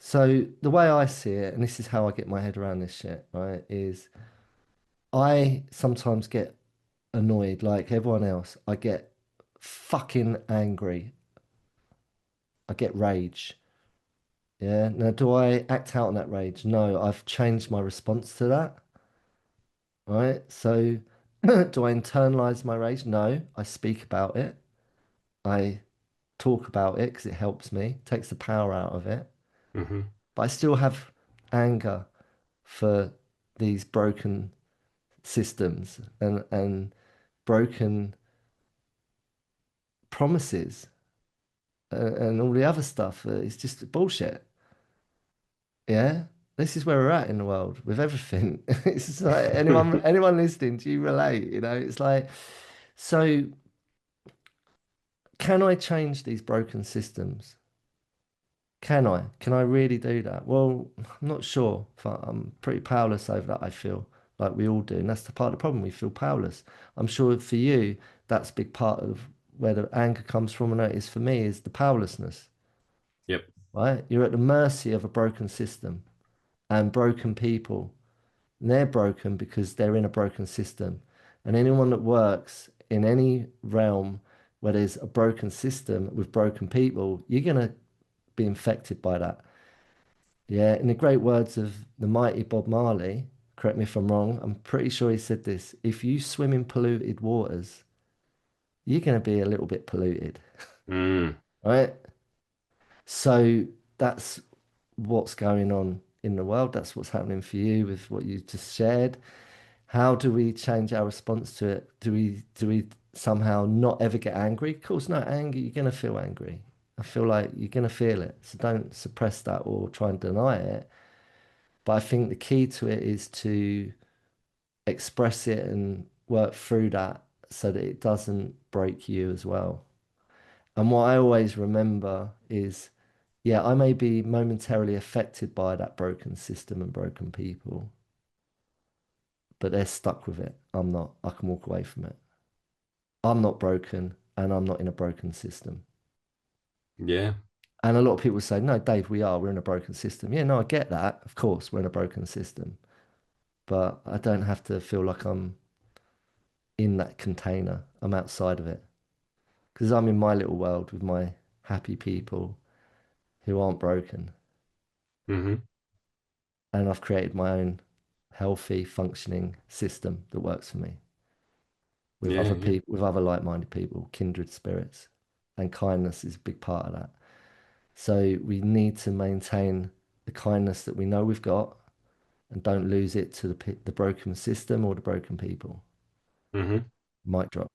So the way I see it, and this is how I get my head around this shit, right, is I sometimes get annoyed like everyone else. I get fucking angry. I get rage. Yeah. Now, do I act out on that rage? No, I've changed my response to that. Right. So, do I internalize my rage? No, I speak about it. I talk about it because it helps me, takes the power out of it. Hmm. But I still have anger for these broken systems and broken promises and all the other stuff. It's just bullshit. Yeah. This is where we're at in the world with everything. It's just like anyone listening, do you relate? You know, it's like, so can I change these broken systems? Can I? Can I really do that? Well, I'm not sure. I'm pretty powerless over that, I feel like we all do. And that's the part of the problem. We feel powerless. I'm sure for you, that's a big part of where the anger comes from. And it is for me, is the powerlessness, Yep. right? You're at the mercy of a broken system and broken people. And they're broken because they're in a broken system. And anyone that works in any realm where there's a broken system with broken people, you're going to be infected by that. Yeah, in the great words of the mighty Bob Marley, correct me if I'm wrong, I'm pretty sure he said this: if you swim in polluted waters, you're going to be a little bit polluted, Mm. right? So that's what's going on in the world. That's what's happening for you with what you just shared. How do we change our response to it? Do we somehow not ever get angry? Of course, no, anger, you're going to feel angry. I feel like you're going to feel it. So don't suppress that or try and deny it. But I think the key to it is to express it and work through that so that it doesn't break you as well. And what I always remember is, yeah, I may be momentarily affected by that broken system and broken people, but they're stuck with it. I'm not. I can walk away from it. I'm not broken and I'm not in a broken system. Yeah. And a lot of people say, no, Dave, we are. We're in a broken system. Yeah, no, I get that. Of course, we're in a broken system. But I don't have to feel like I'm in that container. I'm outside of it because I'm in my little world with my happy people who aren't broken. Hmm. And I've created my own healthy, functioning system that works for me with Yeah. other Yeah. people, with other like-minded people, kindred spirits. And kindness is a big part of that. So we need to maintain the kindness that we know we've got and don't lose it to the broken system or the broken people. Hmm. Mic drop.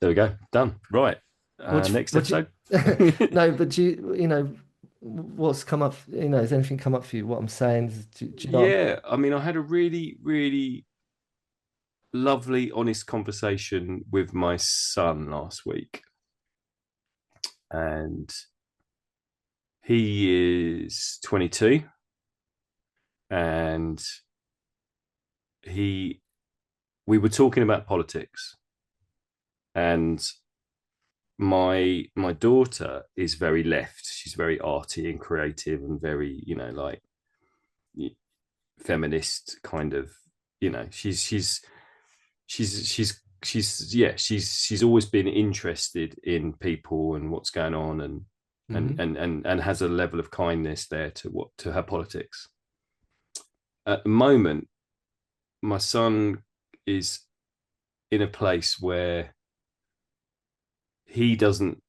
There we go. Done. Right. Next What episode. you, no, but do you know, what's come up, has anything come up for you? What I'm saying is, do you know what Yeah. I mean, I had a really, really lovely, honest conversation with my son last week, and he is 22, and he we were talking about politics, and my daughter is very left. She's very arty and creative and very, like feminist kind of, she's always been interested in people and what's going on, and hmm has a level of kindness there to her politics. At the moment, my son is in a place where he doesn't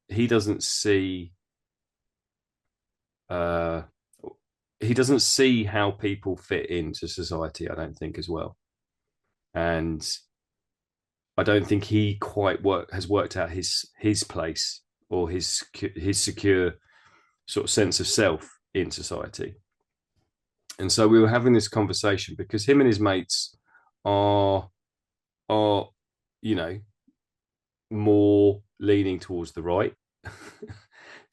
see uh he doesn't see how people fit into society, I don't think, as well. And I don't think he quite has worked out his place or his secure sort of sense of self in society. And so we were having this conversation because him and his mates are are you know more leaning towards the right.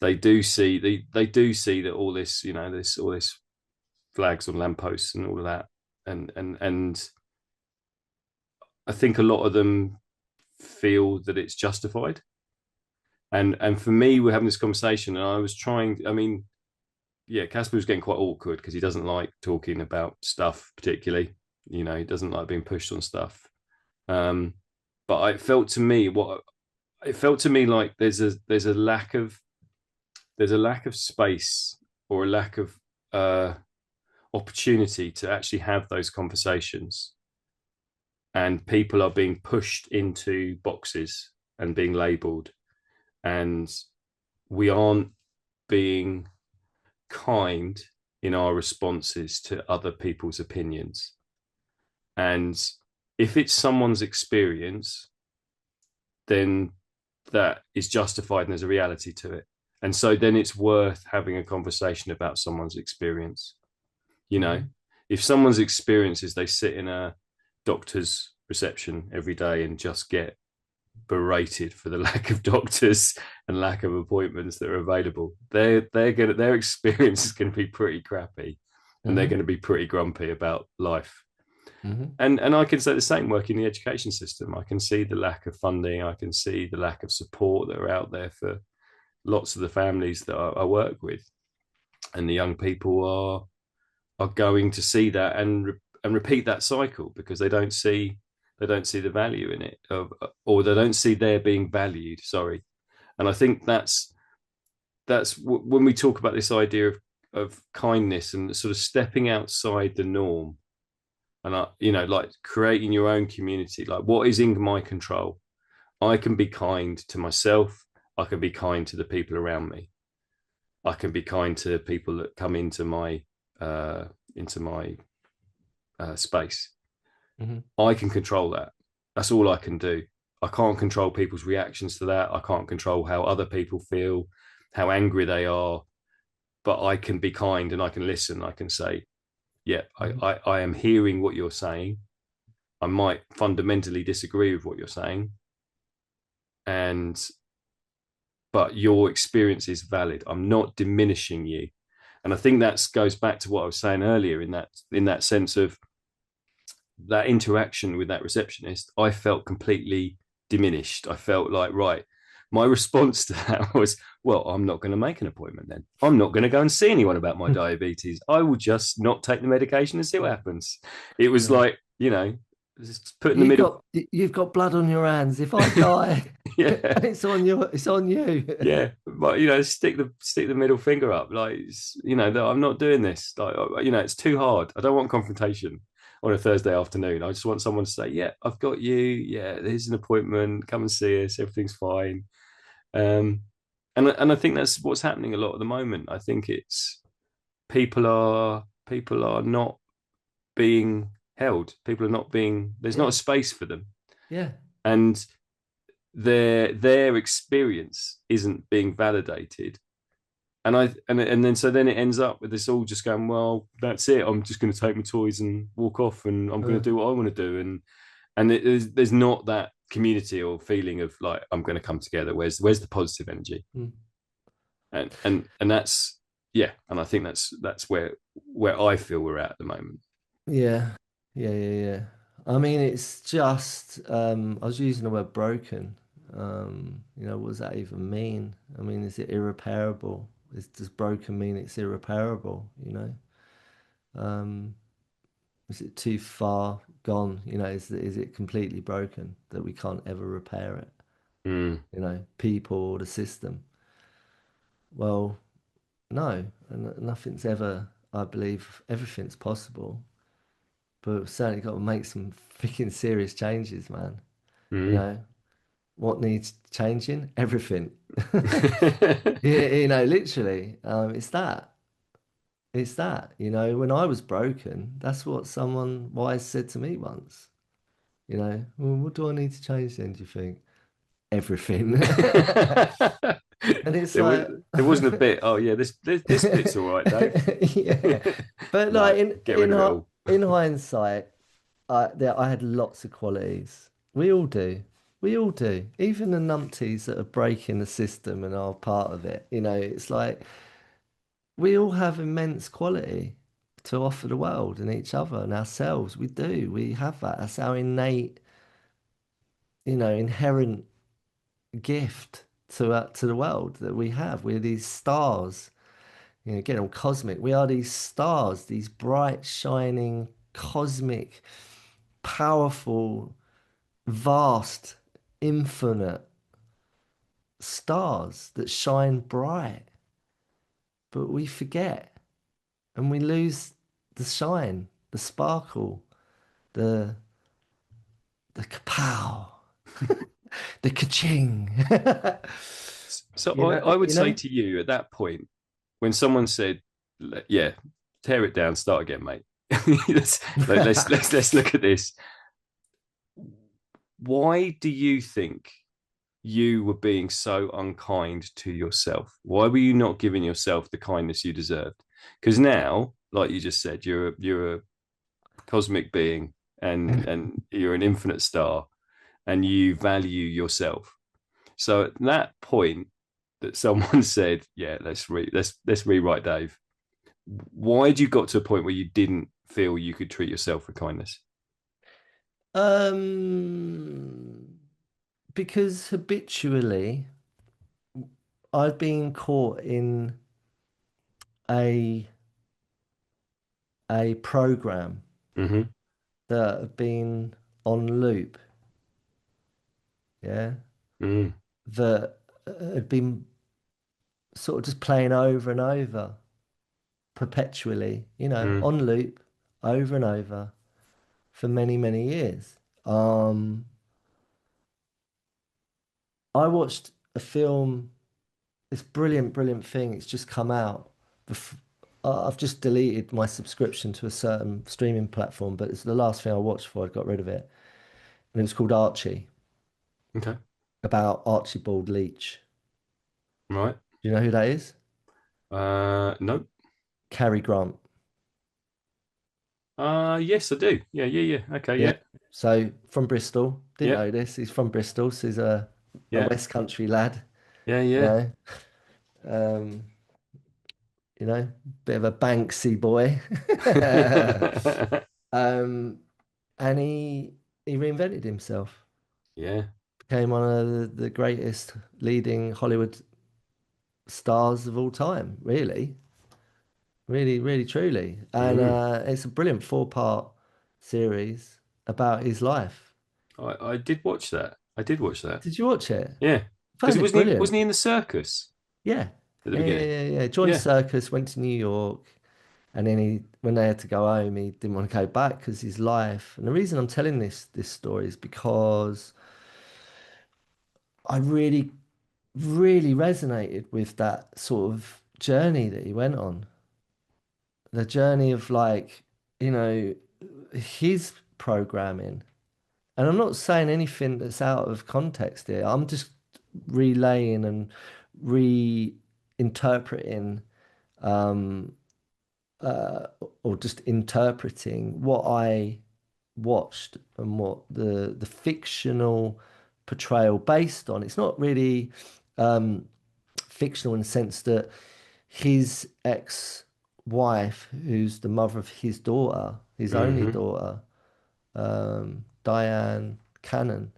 They do see that all this, all this flags on lampposts and all of that, and I think a lot of them feel that it's justified. And for me, we're having this conversation, and I was trying. I mean, yeah, Casper was getting quite awkward because he doesn't like talking about stuff particularly. He doesn't like being pushed on stuff. Um, but I felt to me what it felt to me like there's a lack of space, or a lack of uh, opportunity to actually have those conversations, and people are being pushed into boxes and being labelled, and we aren't being kind in our responses to other people's opinions. And if it's someone's experience, then that is justified and there's a reality to it. And so then it's worth having a conversation about someone's experience. You know, Hmm. if someone's experience is they sit in a doctor's reception every day and just get berated for the lack of doctors and lack of appointments that are available, their experience is going to be pretty crappy, and they're Hmm. going to be pretty grumpy about life. Hmm. And I can say the same working in the education system. I can see the lack of funding. I can see the lack of support that are out there for lots of the families that I work with, and the young people are going to see that and repeat that cycle because they don't see the value in it, or they don't see their being valued. Sorry. And I think that's when we talk about this idea of kindness and sort of stepping outside the norm, and like creating your own community. Like, what is in my control? I can be kind to myself. I can be kind to the people around me. I can be kind to people that come uh, into my space. Hmm. I can control that. That's all I can do. I can't control people's reactions to that. I can't control how other people feel, how angry they are, but I can be kind and I can listen. I can say, yeah, I, Hmm. I, I am hearing what you're saying. I might fundamentally disagree with what you're saying, and but your experience is valid. I'm not diminishing you. And I think that goes back to what I was saying earlier, in that sense of that interaction with that receptionist. I felt completely diminished. I felt like, right, my response to that was, well, I'm not going to make an appointment then. I'm not going to go and see anyone about my diabetes. I will just not take the medication and see what happens. It was Yeah. like, just put in the middle. You've got blood on your hands. If I die, Yeah. it's on you. It's on you. Yeah, but stick the middle finger up, like, that I'm not doing this. Like, it's too hard. I don't want confrontation on a Thursday afternoon. I just want someone to say, "Yeah, I've got you. Yeah, there's an appointment. Come and see us. Everything's fine." Um, and I think that's what's happening a lot at the moment. I think it's people are not being held. People are not being. There's not a Yeah. space for them, Yeah. and their experience isn't being validated. And then so then it ends up with this all just going, well, that's it. I'm just going to take my toys and walk off, and I'm going to Uh, do what I want to do. And there's not that community or feeling of like, I'm going to come together. Where's the positive energy? mm. And that's, yeah. And I think that's where I feel we're at the moment. Yeah. Yeah. Yeah. Yeah. I mean, it's just, I was using the word broken. What does that even mean? I mean, is it irreparable? Does broken mean it's irreparable? Um, is it too far gone? Is it completely broken that we can't ever repair it? Mm, People or the system. Well, no, and nothing's ever, I believe, everything's possible, but we've certainly got to make some freaking serious changes, man. You mm. know, what needs changing? Everything. Yeah, literally, it's that. It's that. When I was broken, that's what someone wise said to me once. Well, what do I need to change then, do you think? Everything. And it's there was like, there wasn't a bit. Oh yeah, this bit's all right, Dave. yeah. But like Right, get rid of it all. in hindsight, I had lots of qualities. We all do. We all do. Even the numpties that are breaking the system and are part of it. It's like we all have immense quality to offer the world and each other and ourselves. We do. We have that. That's our innate, inherent gift to the world that we have. We're these stars, you know, get all cosmic. We are these stars, these bright, shining, cosmic, powerful, vast, infinite stars that shine bright. But we forget and we lose the shine, the sparkle, the kapow, the ka-ching. So I would You say know? to you at that point, when someone said, "Yeah, tear it down, start again, mate." Let's look at this. Why do you think you were being so unkind to yourself? Why were you not giving yourself the kindness you deserved? Because now, like you just said, you're a cosmic being and you're an infinite star and you value yourself. So at that point that someone said, "Yeah, let's rewrite Dave," why had you got to a point where you didn't feel you could treat yourself with kindness? Um, because habitually I've been caught in a a program Mm-hmm. that have been on loop, yeah, Mm, that had been sort of just playing over and over perpetually, you know, mm, on loop over and over for many, many years. Um, I watched a film, this brilliant, brilliant thing. It's just come out. Bef- I've just deleted my subscription to a certain streaming platform, but it's the last thing I watched before I got rid of it. And it was called Archie, okay. about Archibald Leach. Right. Do you know who that is? No. Cary Grant. Yes, I do. Yeah, yeah, yeah. Okay, Yeah. yeah. So from Bristol. Didn't Yeah, know this. He's from Bristol, so he's a yeah. West Country lad, Yeah, you yeah. know. Um, you know, bit of a Banksy boy. Um, and he reinvented himself, Yeah. became one of the greatest leading Hollywood stars of all time, really. Really, really, truly. And Mm. it's a brilliant four-part series about his life. I did watch that. I did watch that. Did you watch it? Yeah. Because Found it wasn't brilliant. he in the circus Yeah. at the Yeah, yeah, beginning? yeah, yeah. Joined Yeah. circus, went to New York, and then when they had to go home, he didn't want to go back because his life. And the reason I'm telling this story is because I really, really resonated with that sort of journey that he went on. The journey of like, you know, his programming. And I'm not saying anything that's out of context here. I'm just relaying and reinterpreting um, uh, or just interpreting what I watched and what the fictional portrayal based on. It's not really um, fictional in the sense that his ex-wife, who's the mother of his daughter, his only Mm-hmm. daughter, Diane Cannon,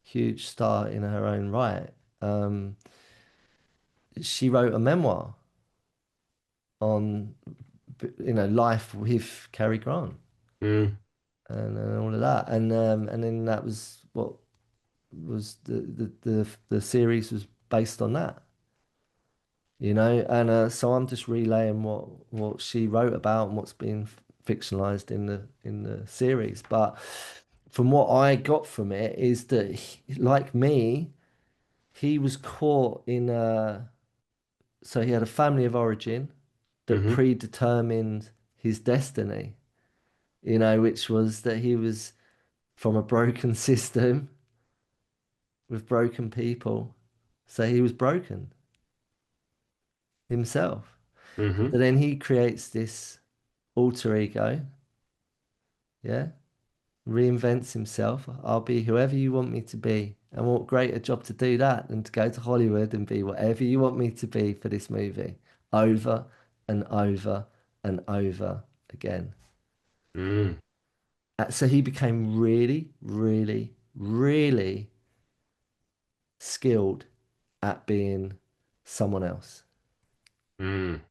huge star in her own right. Um, she wrote a memoir on, you know, life with Cary Grant Mm. and all of that, and then that was what was the series was based on that, you know, and so I'm just relaying what she wrote about and what's been fictionalized in the series, but from what I got from it is that like me. He was caught in so he had a family of origin that Mm-hmm. predetermined his destiny, you know, which was that he was from a broken system with broken people. So he was broken himself. Mm-hmm. So then he creates this alter ego, yeah, reinvents himself. I'll be whoever you want me to be. And what greater job to do that than to go to Hollywood and be whatever you want me to be for this movie over and over and over again. Mm. So he became really, really, really skilled at being someone else. Mm.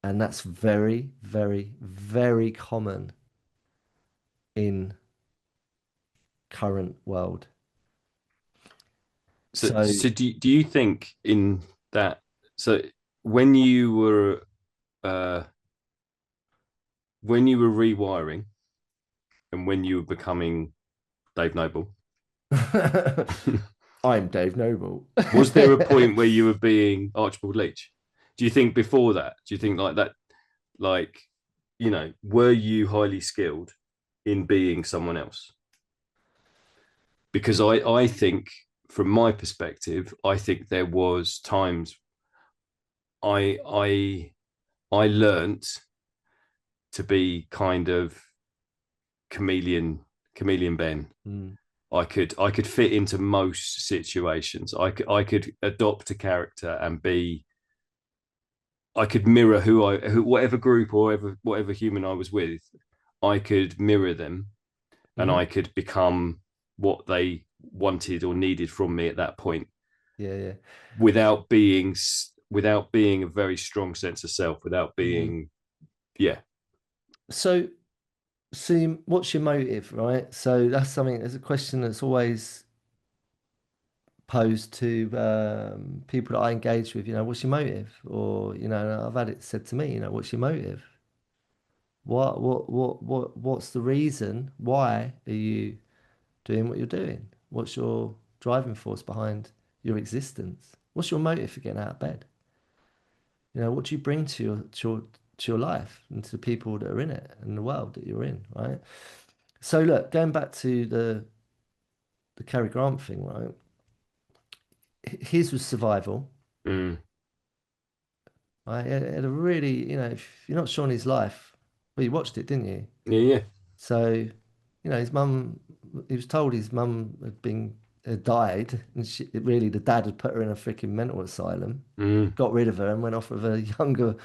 And that's very, very, very common in current world. So, So do you think in that? So, when you were uh, when you were rewiring and when you were becoming Dave Noble, I'm Dave Noble. was there a point where you were being Archibald Leach? Do you think before that? Do you think like that? Like, were you highly skilled in being someone else? Because I think, from my perspective, I think there was times I I learnt to be kind of chameleon Ben. Mm, I could fit into most situations. I could adopt a character and be. I could mirror whatever group or whatever human I was with. I could mirror them, and hmm. I could become what they wanted or needed from me at that point, Yeah, yeah. without being a very strong sense of self, without Mm. being, yeah. So, see, what's your motive, right? So that's something, there's a question that's always posed to people that I engage with, what's your motive? Or, I've had it said to me, what's your motive? What's the reason? Why are you doing what you're doing? What's your driving force behind your existence? What's your motive for getting out of bed? What do you bring to your life and to the people that are in it and the world that you're in, right? So look, going back to the Cary Grant thing, right? His was survival, Mm. right? It had a really, if you're not sure on his life, well, you watched it, didn't you? Yeah, yeah. So, his mum, he was told his mum had died, and really the dad had put her in a freaking mental asylum, Mm. got rid of her, and went off with a younger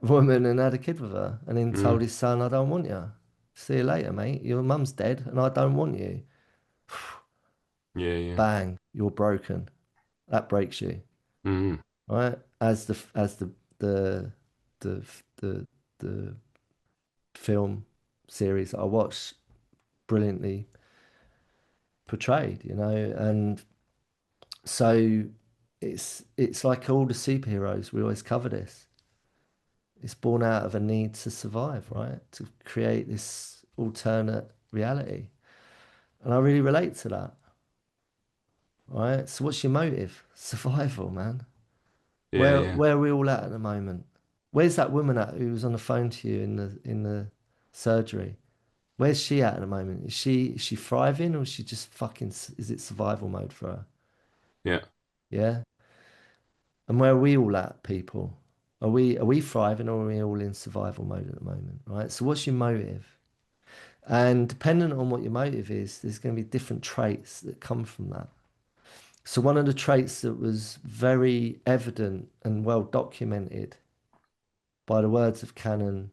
woman and had a kid with her, and then told Mm. his son, "I don't want you. See you later, mate. Your mum's dead, and I don't want you." Yeah, yeah. Bang, you're broken. That breaks you, Mm. right? The the the the film series that I watched brilliantly portrayed, and so it's like all the superheroes. We always cover this. It's born out of a need to survive, right? To create this alternate reality, and I really relate to that, right? So, what's your motive? Survival, man. Yeah, Where yeah. where are we all at the moment? Where's that woman at who was on the phone to you in the surgery? Where's she at the moment? Is she thriving, or is she just fucking is it survival mode for her? Yeah. Yeah. And where are we all at, people? Are we thriving, or are we all in survival mode at the moment? Right. So what's your motive? And dependent on what your motive is, there's going to be different traits that come from that. So one of the traits that was very evident and well documented by the words of Canon,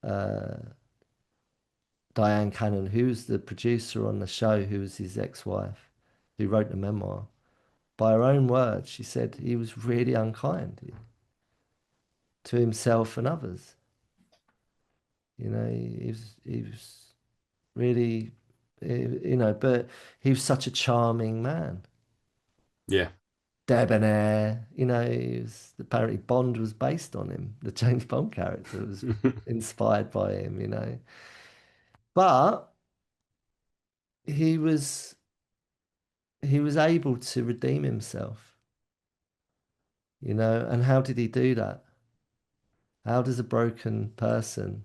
uh, Diane Cannon, who's the producer on the show, who was his ex-wife, who wrote the memoir. By her own words, she said he was really unkind to himself and others. He was really, but he was such a charming man, Yeah. debonair. Apparently Bond was based on him. The James Bond character was inspired by him. But he was he was able to redeem himself. And how did he do that? How does a broken person,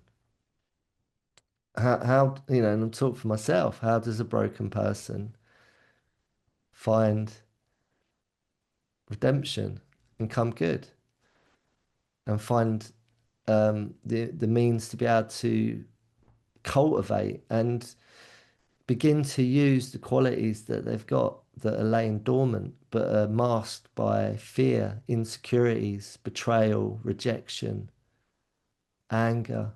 and I'm talking for myself, how does a broken person find redemption and come good and find the means to be able to cultivate and begin to use the qualities that they've got that are laying dormant but are masked by fear, insecurities, betrayal, rejection, anger,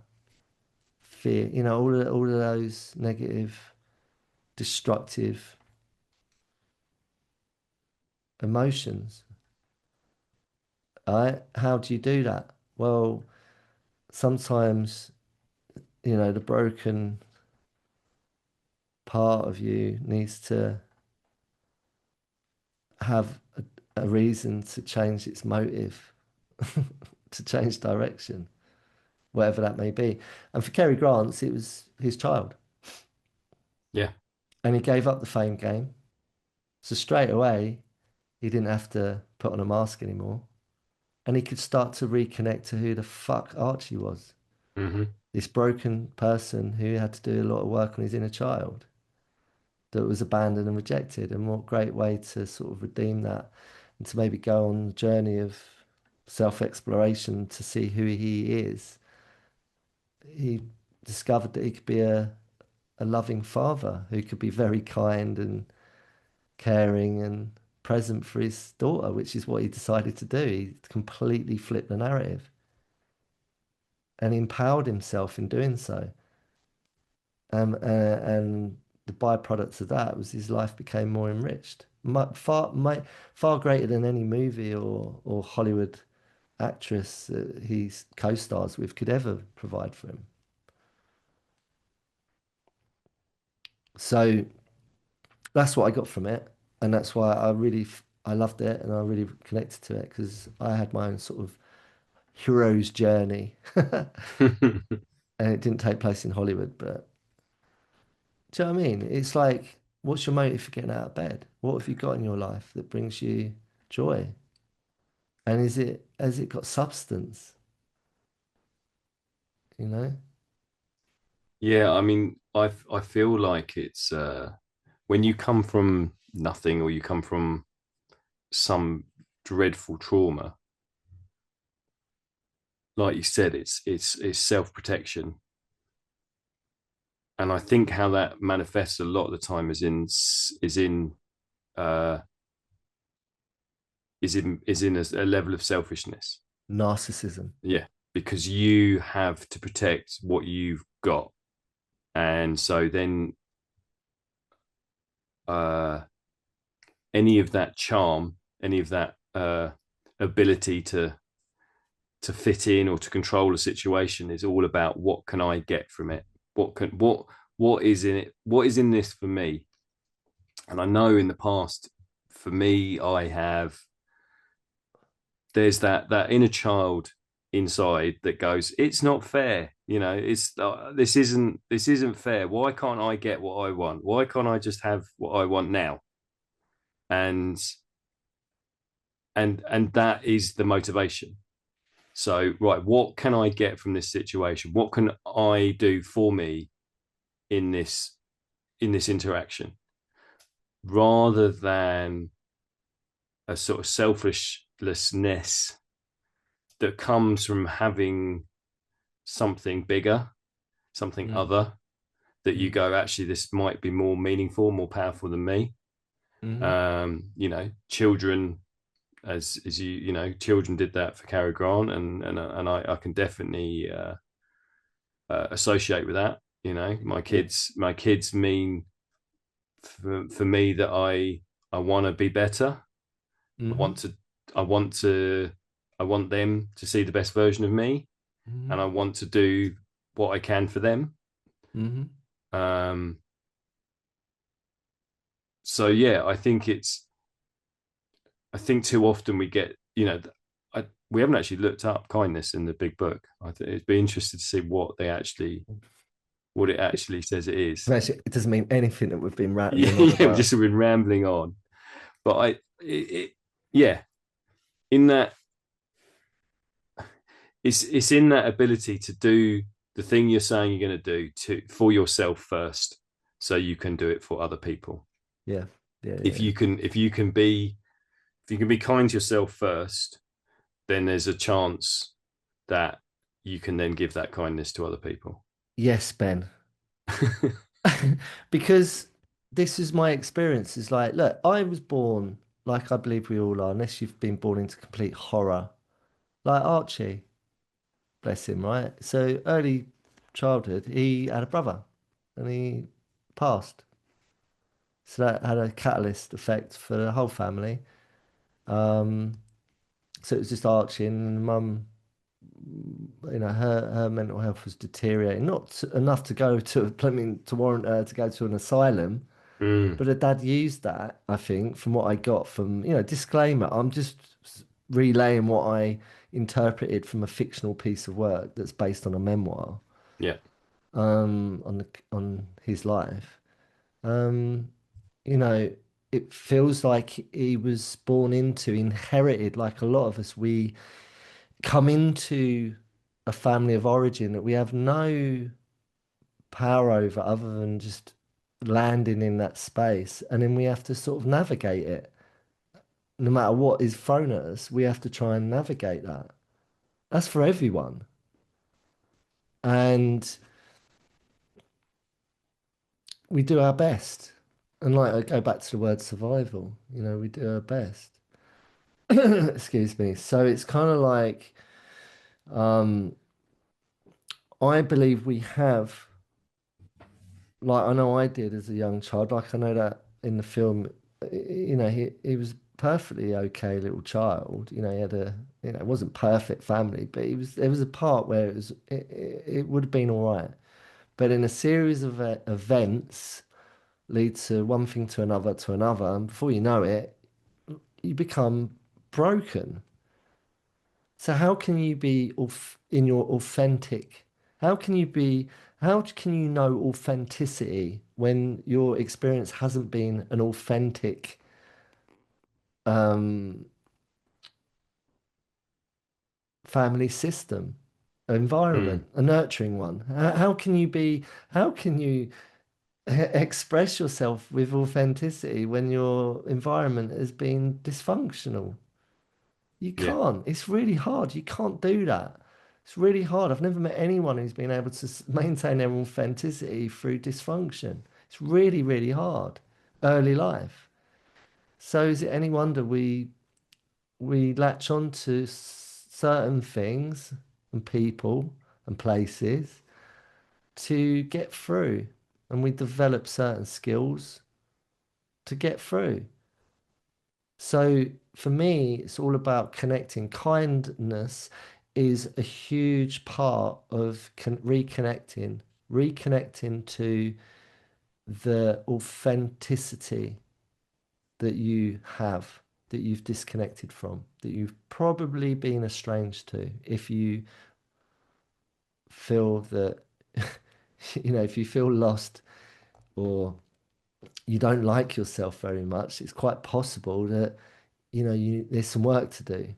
fear, all of those negative, destructive emotions. Right? How do you do that? Well, sometimes, the broken part of you needs to have a reason to change its motive, to change direction, whatever that may be. And for Cary Grant, it was his child. Yeah. And he gave up the fame game. So straight away, he didn't have to put on a mask anymore. And he could start to reconnect to who the fuck Archie was. Hmm. This broken person who had to do a lot of work on his inner child that was abandoned and rejected. And what great way to sort of redeem that and to maybe go on the journey of self-exploration to see who he is. He discovered that he could be a loving father who could be very kind and caring and present for his daughter, which is what he decided to do. He completely flipped the narrative and he empowered himself in doing so. And the byproducts of that was his life became more enriched, far greater than any movie or Hollywood actress that he co-stars with could ever provide for him. So that's what I got from it, and that's why I loved it and I really connected to it because I had my own sort of hero's journey, and it didn't take place in Hollywood, but do you know what I mean? It's like, what's your motive for getting out of bed? What have you got in your life that brings you joy? And has it got substance? You know? Yeah, I mean, I feel like it's when you come from nothing or you come from some dreadful trauma, like you said, it's self-protection. And I think how that manifests a lot of the time uh is in a level of selfishness. Narcissism. Yeah, because you have to protect what you've got. And so then uh any of that charm, any of that ability to fit in or to control a situation is all about what can I get from it? What is in it? What is in this for me? And I know in the past, for me, I have there's that inner child inside that goes, it's not fair. It's this isn't fair. Why can't I get what I want? Why can't I just have what I want now? And and that is the motivation. So, right, what can I get from this situation? What can I do for me in this interaction, rather than a sort of selfishness that comes from having something bigger, something Mm, other, that you mm, go, actually, this might be more meaningful, more powerful than me. mm, Children, as children did that for Cary Grant, and I can definitely associate with that. My yeah. kids mean for me that I want to be better. I Mm-hmm. want to I want to I want them to see the best version of me, Mm-hmm. and I want to do what I can for them. Mm-hmm. Um, so yeah, I think too often we get we haven't actually looked up kindness in the big book. I think it'd be interested to see what it actually says it is. Actually, it doesn't mean anything that we've been Yeah, rattling on yeah, we've about. just been rambling on, but yeah, in that it's in that ability to do the thing you're saying you're going to do to for yourself first, so you can do it for other people. Yeah, yeah, If yeah. you can if you can be if you can be kind to yourself first, then there's a chance that you can then give that kindness to other people. Yes, Ben. Because this is my experience. Is like, look, I was born like I believe we all are, unless you've been born into complete horror, like Archie, bless him, right? So early childhood, he had a brother, and he passed. So that had a catalyst effect for the whole family. Um, so it was just Archie and mum, her mental health was deteriorating, not enough to go to, I mean, to warrant her to go to an asylum. Mm, But her dad used that, I think, from what I got from, disclaimer, I'm just relaying what I interpreted from a fictional piece of work that's based on a memoir, yeah. on his life. Um, you know, it feels like he was born into, inherited, like a lot of us, we come into a family of origin that we have no power over other than just landing in that space. And then we have to sort of navigate it. No matter what is thrown at us, we have to try and navigate that. That's for everyone. And we do our best. And like I go back to the word survival, we do our best. Excuse me. So it's kind of like um I believe we have, like I know I did as a young child, like I know that in the film, he was perfectly okay little child. He had a, it wasn't perfect family, but there was a part where it would have been all right. But in a series of events lead to one thing to another, and before you know it, you become broken. So how can you be in your authentic? How can you be? How can you know authenticity when your experience hasn't been an authentic um, family system, Mm, environment, a nurturing one? How can you be? How can you express yourself with authenticity when your environment has been dysfunctional? You yeah. can't. It's really hard. You can't do that. It's really hard. I've never met anyone who's been able to maintain their authenticity through dysfunction. It's really, really hard. Early life. So is it any wonder we latch on to certain things and people and places to get through, and we develop certain skills to get through. So for me, it's all about connecting. Kindness is a huge part of reconnecting to the authenticity that you have, that you've disconnected from, that you've probably been estranged to. If you feel that, if you feel lost or you don't like yourself very much, it's quite possible that, there's some work to do.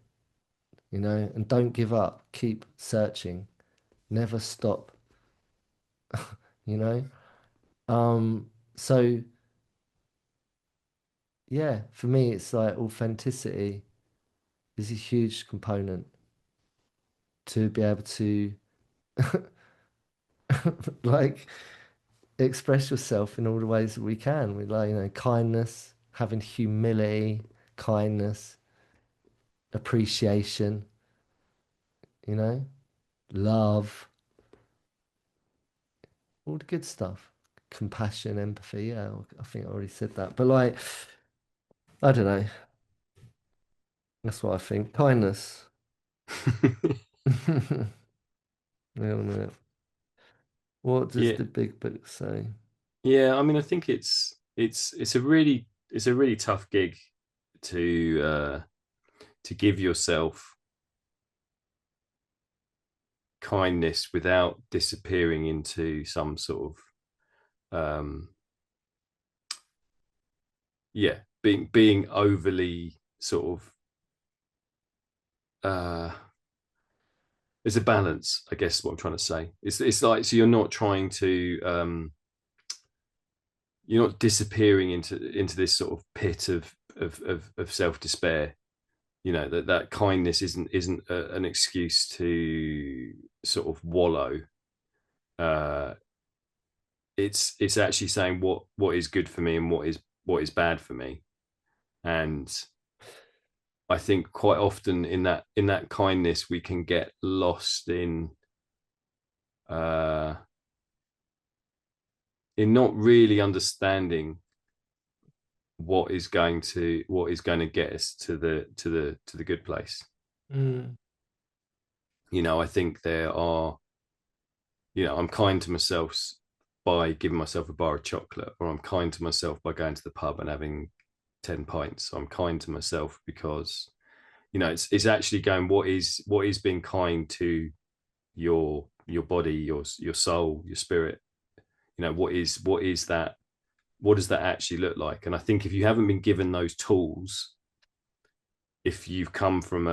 And don't give up. Keep searching. Never stop, you know? So yeah, for me, it's like authenticity is a huge component to be able to like express yourself in all the ways that we can with like, kindness, having humility, kindness, appreciation, you know, love, all the good stuff. Compassion, empathy. Yeah, I think I already said that. But like, I don't know. That's what I think. Kindness. Yeah, no. What does Yeah. the big book say? Yeah. I mean, I think it's a really tough gig to give yourself kindness without disappearing into some sort of yeah, being overly sort of there's a balance, I guess, what I'm trying to say. It's like, so you're not disappearing into this sort of pit of self despair. That kindness isn't an excuse to sort of wallow. uh it's actually saying what is good for me and what is bad for me. And I think quite often in that kindness we can get lost uh in not really understanding, what is going to get us to the good place. Mm. I think there are, I'm kind to myself by giving myself a bar of chocolate, or I'm kind to myself by going to the pub and having 10 pints. I'm kind to myself because, it's actually going, what is being kind to your body, your soul, your spirit. What is that? What does that actually look like? And I think if you haven't been given those tools, if you've come from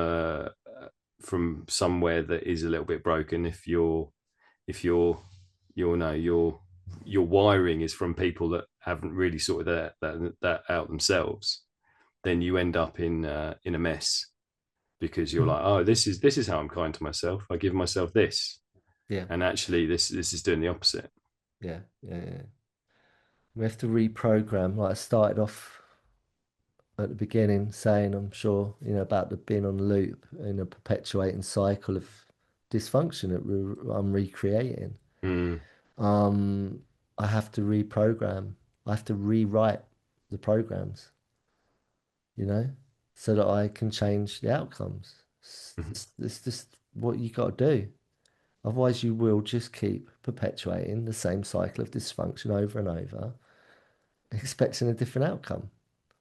somewhere that is a little bit broken, if your wiring is from people that haven't really sorted that out themselves, then you end up in a mess, because you're Mm. like, oh, this is how I'm kind to myself. I give myself this, Yeah, and actually this is doing the opposite. yeah, yeah, yeah. We have to reprogram. Like I started off at the beginning saying, I'm sure, about the being on loop in a perpetuating cycle of dysfunction that I'm recreating. Mm, Um, I have to reprogram. I have to rewrite the programs, you know, so that I can change the outcomes. mhm, It's just what you got to do. Otherwise, you will just keep perpetuating the same cycle of dysfunction over and over, expecting a different outcome.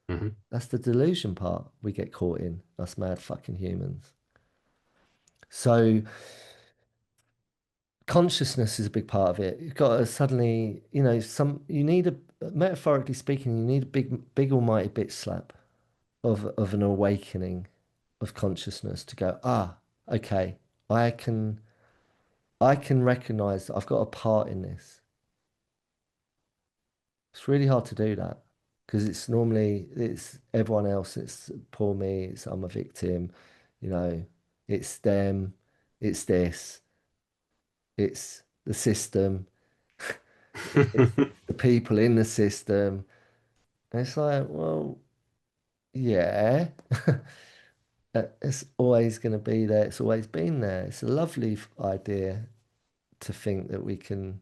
mhm. That's the delusion part we get caught in, us mad fucking humans. So consciousness is a big part of it. You've got to suddenly, you need metaphorically speaking, you need a big almighty bitch slap of an awakening of consciousness to go, okay, I can I can recognize that I've got a part in this. It's really hard to do that because it's everyone else. It's poor me. It's I'm a victim. You know, it's them. It's this. It's the system. It's the people in the system. And it's like, well, yeah, it's always going to be there. It's always been there. It's a lovely idea to think that we can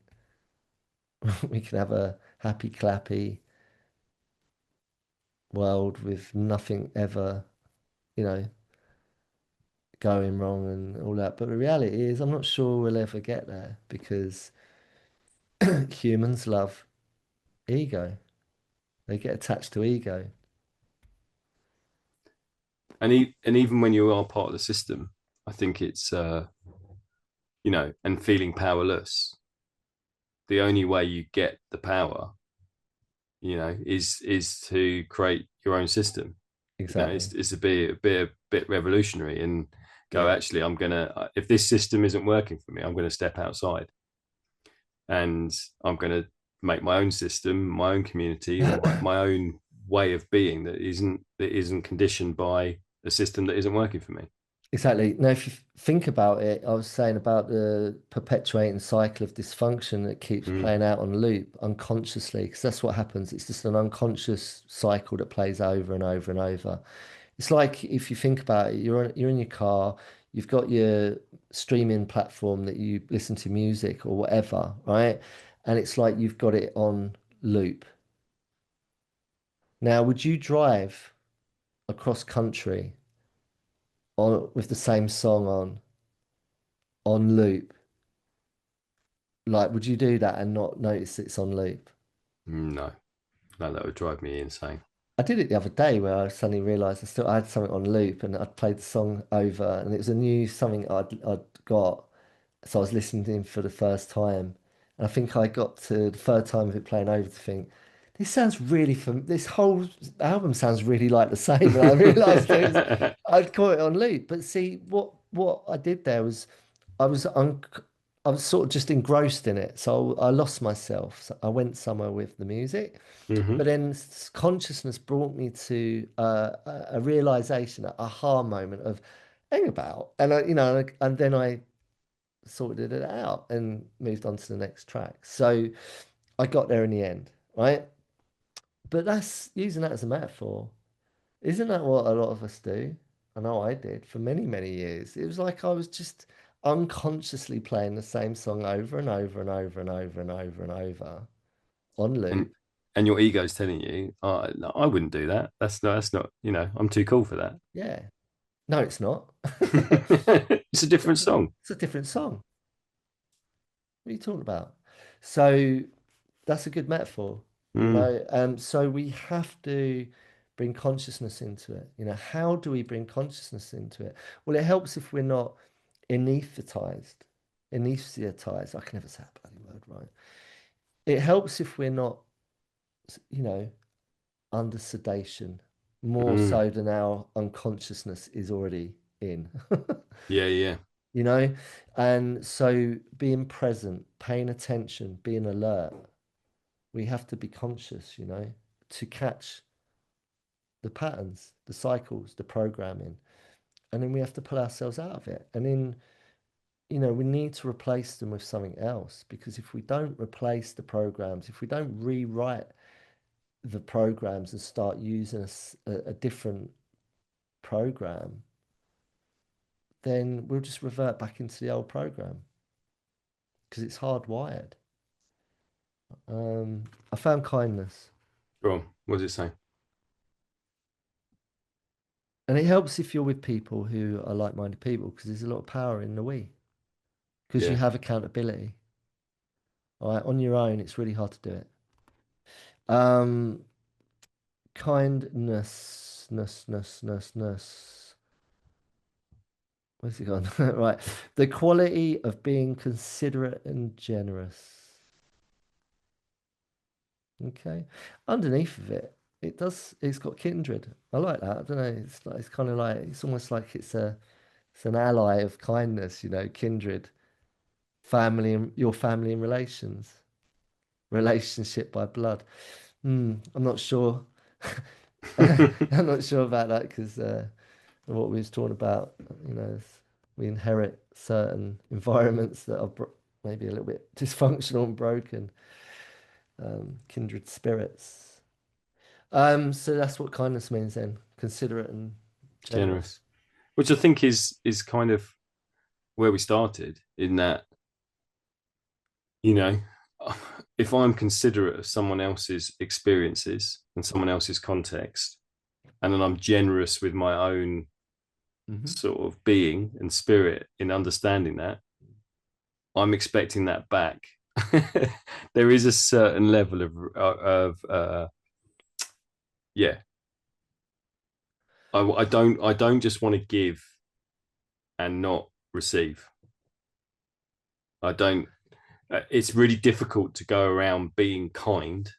we can have a happy clappy world with nothing ever, you know, going wrong and all that. But the reality is, I'm not sure we'll ever get there because humans love ego. They get attached to ego. and even when you are part of the system, I think it's and feeling powerless. The only way you get the power, is to create your own system. Exactly. It's a bit revolutionary, and go, Yeah. actually, I'm gonna, if this system isn't working for me, I'm gonna step outside, and I'm gonna make my own system, my own community, my own way of being that isn't conditioned by a system that isn't working for me. Exactly. Now, if you think about it, I was saying about the perpetuating cycle of dysfunction that keeps Mm, playing out on loop unconsciously, because that's what happens. It's just an unconscious cycle that plays over and over and over. It's like if you think about it, you're in your car, you've got your streaming platform that you listen to music or whatever, right? And it's like you've got it on loop. Now, would you drive across country on with the same song on loop? Like, would you do that and not notice it's on loop? no, no, that would drive me insane. I did it the other day where I suddenly realised I had something on loop and I'd played the song over and it was a new something I'd got. So I was listening for the first time. And I think I got to the third time of it playing over to think, this sounds really this whole album sounds really like the same. And I realised I'd caught it on loop. But see, what I did there was I was un I was sort of just engrossed in it. So I lost myself. So I went somewhere with the music. Hmm. But then consciousness brought me to a realization, an aha moment of, hang about, and and then I sorted it out and moved on to the next track. So I got there in the end, right? But that's using that as a metaphor. Isn't that what a lot of us do? I know I did for many, many years. It was like I was just unconsciously playing the same song over and over and over and over and over and over on and loop. and your ego's telling you, oh, no, I wouldn't do that. That's not, I'm too cool for that. Yeah. No, it's not. It's a different song. It's a different song. What are you talking about? So that's a good metaphor, you Mm, know. So we have to bring consciousness into it. You know, how do we bring consciousness into it? Well, it helps if we're not anesthetized. Anesthetized. I can never say that bloody word right. It helps if we're not, you know, under sedation, more mm. so than our unconsciousness is already in. Yeah, yeah. You know? And so being present, paying attention, being alert, we have to be conscious, you know, to catch the patterns, the cycles, the programming. And then we have to pull ourselves out of it. And then, you know, we need to replace them with something else because if we don't replace the programs, if we don't rewrite the programs and start using a different program, then we'll just revert back into the old program because it's hardwired. I found kindness, Go on. What does it say? and it helps if you're with people who are like-minded people because there's a lot of power in the we because you Yeah. have accountability. All right, on your own, it's really hard to do it. Um, kindness. Where's it gone? Right, the quality of being considerate and generous. Okay. Underneath of it, it does. It's got kindred. I like that. I don't know. It's like it's kind of like it's almost like it's an ally of kindness. You know, kindred, family, and your family and relations, relationship by blood. I'm not sure. I'm not sure about that because what we was talking about, you know, we inherit certain environments that are maybe a little bit dysfunctional and broken. Kindred spirits. So that's what kindness means then. Considerate and generous. Generous. Which I think is kind of where we started in that, you know, if I'm considerate of someone else's experiences and someone else's context, and then I'm generous with my own Hmm. sort of being and spirit in understanding that, I'm expecting that back. There is a certain level of yeah. I don't just want to give and not receive. I don't. It's really difficult to go around being kind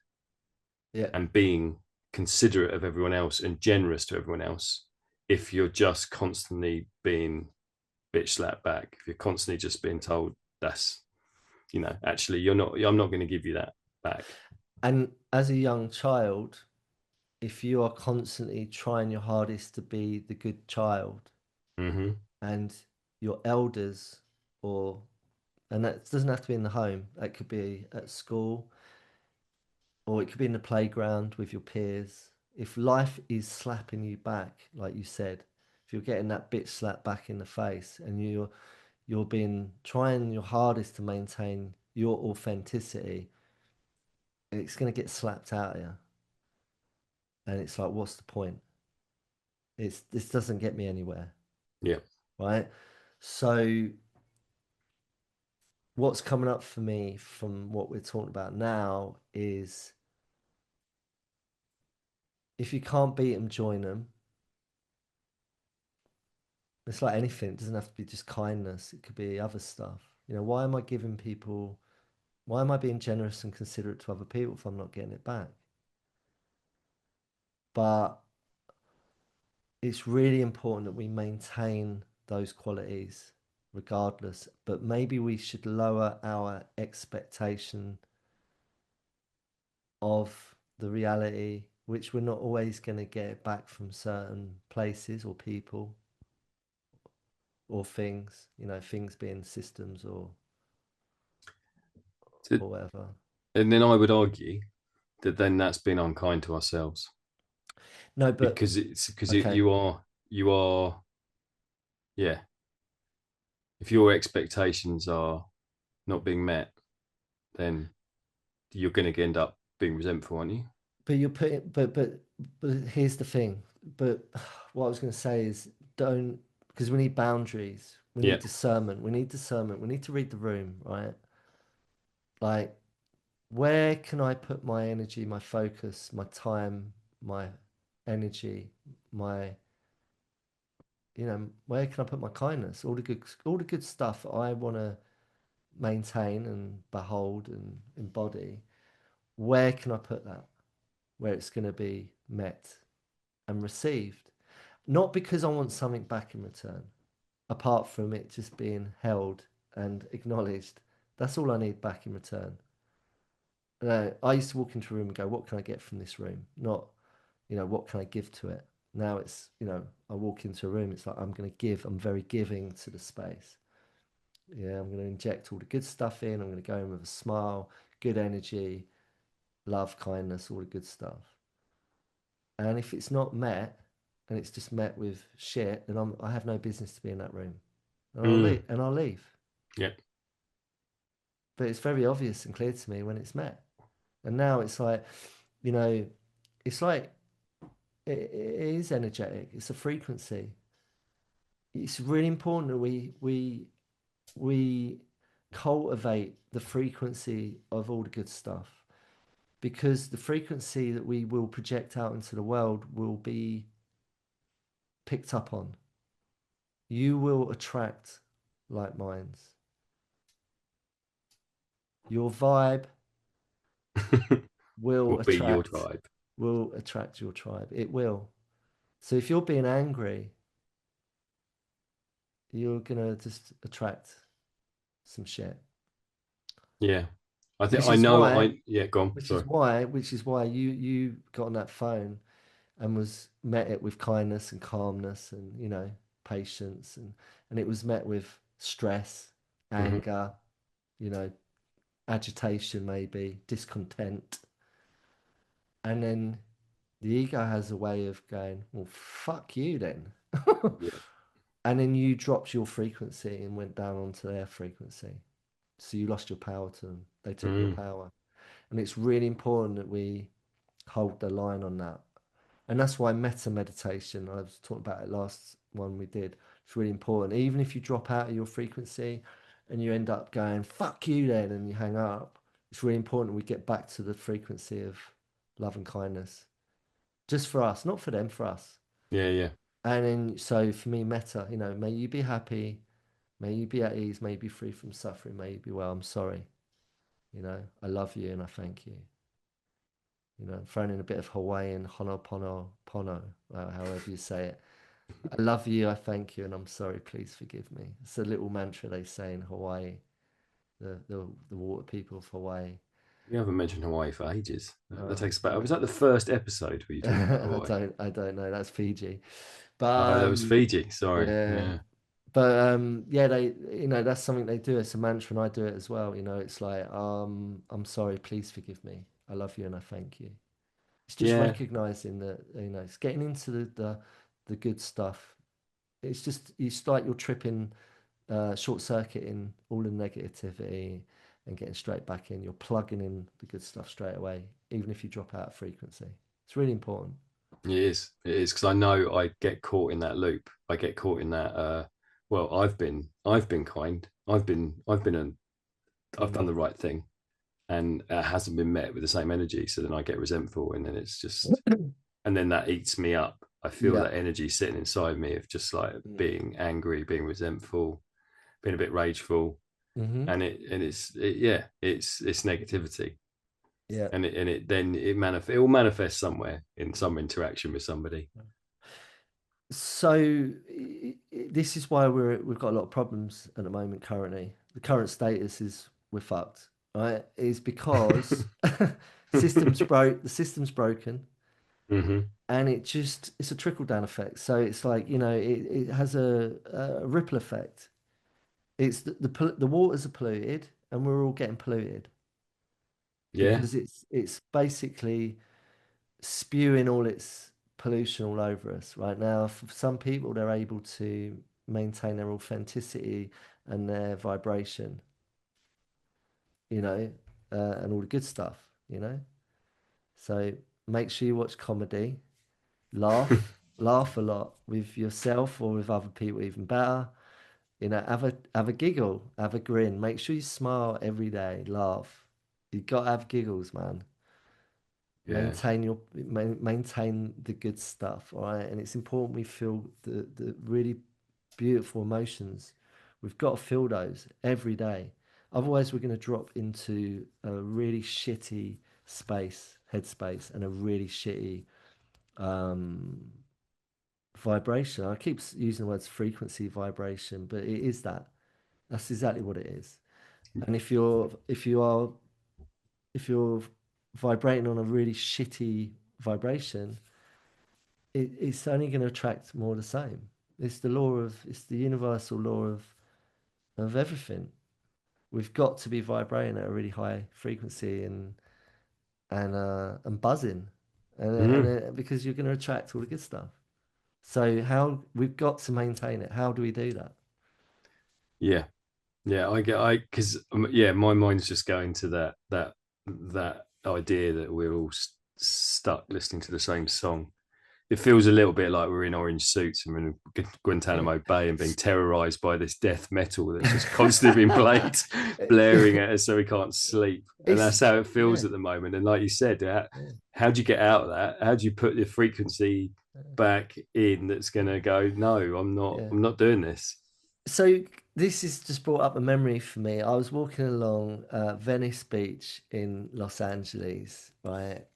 Yeah. and being considerate of everyone else and generous to everyone else if you're just constantly being bitch slapped back. If you're constantly just being told that's, actually you're not. I'm not going to give you that back. And as a young child, if you are constantly trying your hardest to be the good child Mm-hmm. and your elders or and that doesn't have to be in the home, that could be at school or it could be in the playground with your peers. If life is slapping you back, like you said, if you're getting that bitch slap back in the face and you're being trying your hardest to maintain your authenticity, it's going to get slapped out of you. And it's like, what's the point? This doesn't get me anywhere, Yeah. right? So what's coming up for me from what we're talking about now is if you can't beat them, join them. It's like anything. It doesn't have to be just kindness. It could be other stuff. You know, why am I giving people, why am I being generous and considerate to other people if I'm not getting it back? But it's really important that we maintain those qualities regardless. But maybe we should lower our expectation of the reality, which we're not always going to get it back from certain places or people or things, you know, things being systems So, or whatever. and then I would argue that then that's been unkind to ourselves No, but okay. you are yeah. If your expectations are not being met, then you're going to end up being resentful, aren't you? But you're putting, but here's the thing. But what I was going to say is don't, because we need boundaries. We Yeah. need discernment. We need discernment. We need to read the room, right? Like, where can I put my energy, my focus, my time, my energy, my, where can I put my kindness? All the good stuff I want to maintain and behold and embody. Where can I put that? Where it's going to be met and received. Not because I want something back in return, apart from it just being held and acknowledged. That's all I need back in return. I used to walk into a room and go, what can I get from this room? Not, what can I give to it? Now it's, I walk into a room, it's like I'm going to give. I'm very giving to the space. Yeah, I'm going to inject all the good stuff in. I'm going to go in with a smile, good energy, love, kindness, all the good stuff. And if it's not met, and it's just met with shit, then I have no business to be in that room, and I'll leave. Mm. And I'll leave. Yeah. But it's very obvious and clear to me when it's met. And now it's like, you know, it's like it is energetic. It's a frequency. It's really important that we cultivate the frequency of all the good stuff because the frequency that we will project out into the world will be picked up on. You will attract like minds. Your vibe will Will be your attract tribe. will attract your tribe. It will. So if you're being angry, you're gonna just attract some shit. Yeah. I think Which I is know why, I yeah, go on. Sorry. which is why you got on that phone and was met it with kindness and calmness and patience and it was met with stress, Hmm. anger, you know, agitation, maybe discontent, and then the ego has a way of going, well, fuck you then. Yeah. And then you dropped your frequency and went down onto their frequency. So you lost your power to them. They took your Mm. power. And it's really important that we hold the line on that. And that's why meta meditation, I was talking about it last one we did, it's really important. Even if you drop out of your frequency and you end up going, fuck you then, and you hang up, it's really important we get back to the frequency of love and kindness. Just for us, not for them, for us. Yeah, yeah. And then, so for me, meta, may you be happy, may you be at ease, may you be free from suffering, may you be well. I'm sorry. I love you and I thank you. Throwing in a bit of Hawaiian, honopono, however you say it. I love you, I thank you, and I'm sorry, please forgive me. It's a little mantra they say in Hawaii, the water people of Hawaii. You haven't mentioned Hawaii for ages. That Oh, takes about was sorry. that the first episode where you talked about Hawaii? I don't know. That's Fiji. Oh, But that was Fiji. Sorry. yeah. Yeah. But yeah, they that's something they do. It's a mantra, and I do it as well. It's like I'm sorry, please forgive me. I love you and I thank you. It's just Yeah. recognizing that it's getting into the good stuff. It's just it's like you're tripping, short circuiting all the negativity and getting straight back in. You're plugging in the good stuff straight away, even if you drop out of frequency. It's really important. It is. It is because I know I get caught in that loop. I get caught in that. Well, I've been kind. I've done Mm. the right thing, and it hasn't been met with the same energy. So then I get resentful, and then it's just, and then that eats me up. I feel Yeah. that energy sitting inside me of just like Mm. being angry, being resentful, being a bit rageful, Hmm. yeah, it's negativity, Yeah. and then it will manifest somewhere in some interaction with somebody. So this is why we've got a lot of problems at the moment currently. The current status is we're fucked, right? Is because the system's broken Hmm. and it's a trickle down effect. So it's like, it has a ripple effect. It's the waters are polluted and we're all getting polluted Yeah. because it's basically spewing all its pollution all over us right now. For some people, they're able to maintain their authenticity and their vibration, you know, and all the good stuff, you know. So make sure you watch comedy, laugh a lot with yourself or with other people, even better. You know, have a giggle, have a grin. Make sure you smile every day, laugh. You got to have giggles, man. Yeah. Maintain the good stuff, all right? And it's important we feel the really beautiful emotions. We've got to feel those every day. Otherwise, we're going to drop into a really shitty headspace, and a really shitty um, vibration. I keep using the words frequency, vibration, but it is that. That's exactly what it is. And if you're vibrating on a really shitty vibration, it's only going to attract more of the same. It's the universal law of everything. We've got to be vibrating at a really high frequency and buzzing, Mm. because you're going to attract all the good stuff. So how we've got to maintain it. How do we do that? Yeah. Yeah. Because yeah, my mind's just going to that idea that we're all stuck listening to the same song. It feels a little bit like we're in orange suits and we're in Yeah. Guantanamo Bay and being terrorized by this death metal that's just constantly being played, blaring at us so we can't sleep. And It's that's how it feels yeah, at the moment. And like you said, yeah, how do you get out of that? How do you put the frequency back in that's going to go, no, yeah. I'm not doing this. So this has just brought up a memory for me. I was walking along Venice Beach in Los Angeles, right?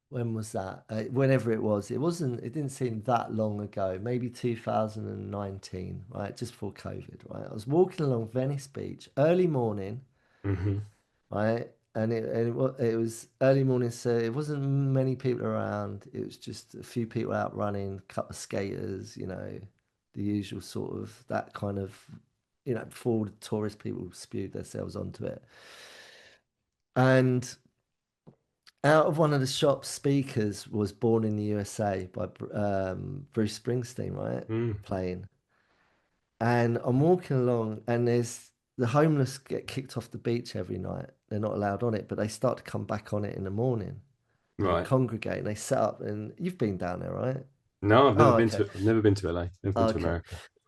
When was that? Whenever it was, it wasn't. It didn't seem that long ago. Maybe 2019, right? Just before COVID, right? I was walking along Venice Beach, early morning, Mm-hmm. right? It was early morning, so it wasn't many people around. It was just a few people out running, a couple of skaters, you know, the usual sort of that kind of, you know, before the tourist people spewed themselves onto it. And out of one of the shop speakers was Born in the USA by Bruce Springsteen, right? Mm. Playing. And I'm walking along, and there's the homeless get kicked off the beach every night. They're not allowed on it, but they start to come back on it in the morning, and they Right. congregate and they set up. And you've been down there, right? No, Oh, okay. I've never been to LA. Never been Oh, to okay.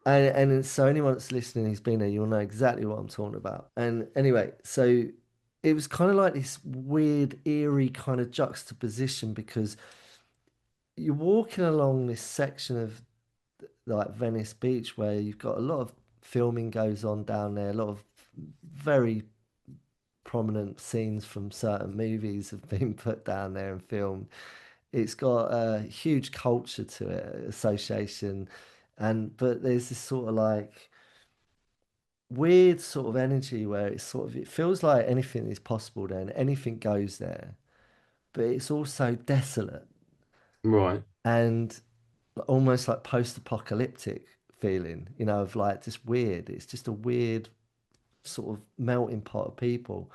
America. So anyone that's listening who's been there, you'll know exactly what I'm talking about. And anyway, so it was kind of like this weird, eerie kind of juxtaposition, because you're walking along this section of like Venice Beach where you've got a lot of filming goes on down there, a lot of very prominent scenes from certain movies have been put down there and filmed. It's got a huge culture to it, association, and but there's this sort of like weird sort of energy where it's sort of it feels like anything is possible there and anything goes there, but it's also desolate Right. and almost like post-apocalyptic feeling, you know, of like just weird. It's just a weird sort of melting pot of people,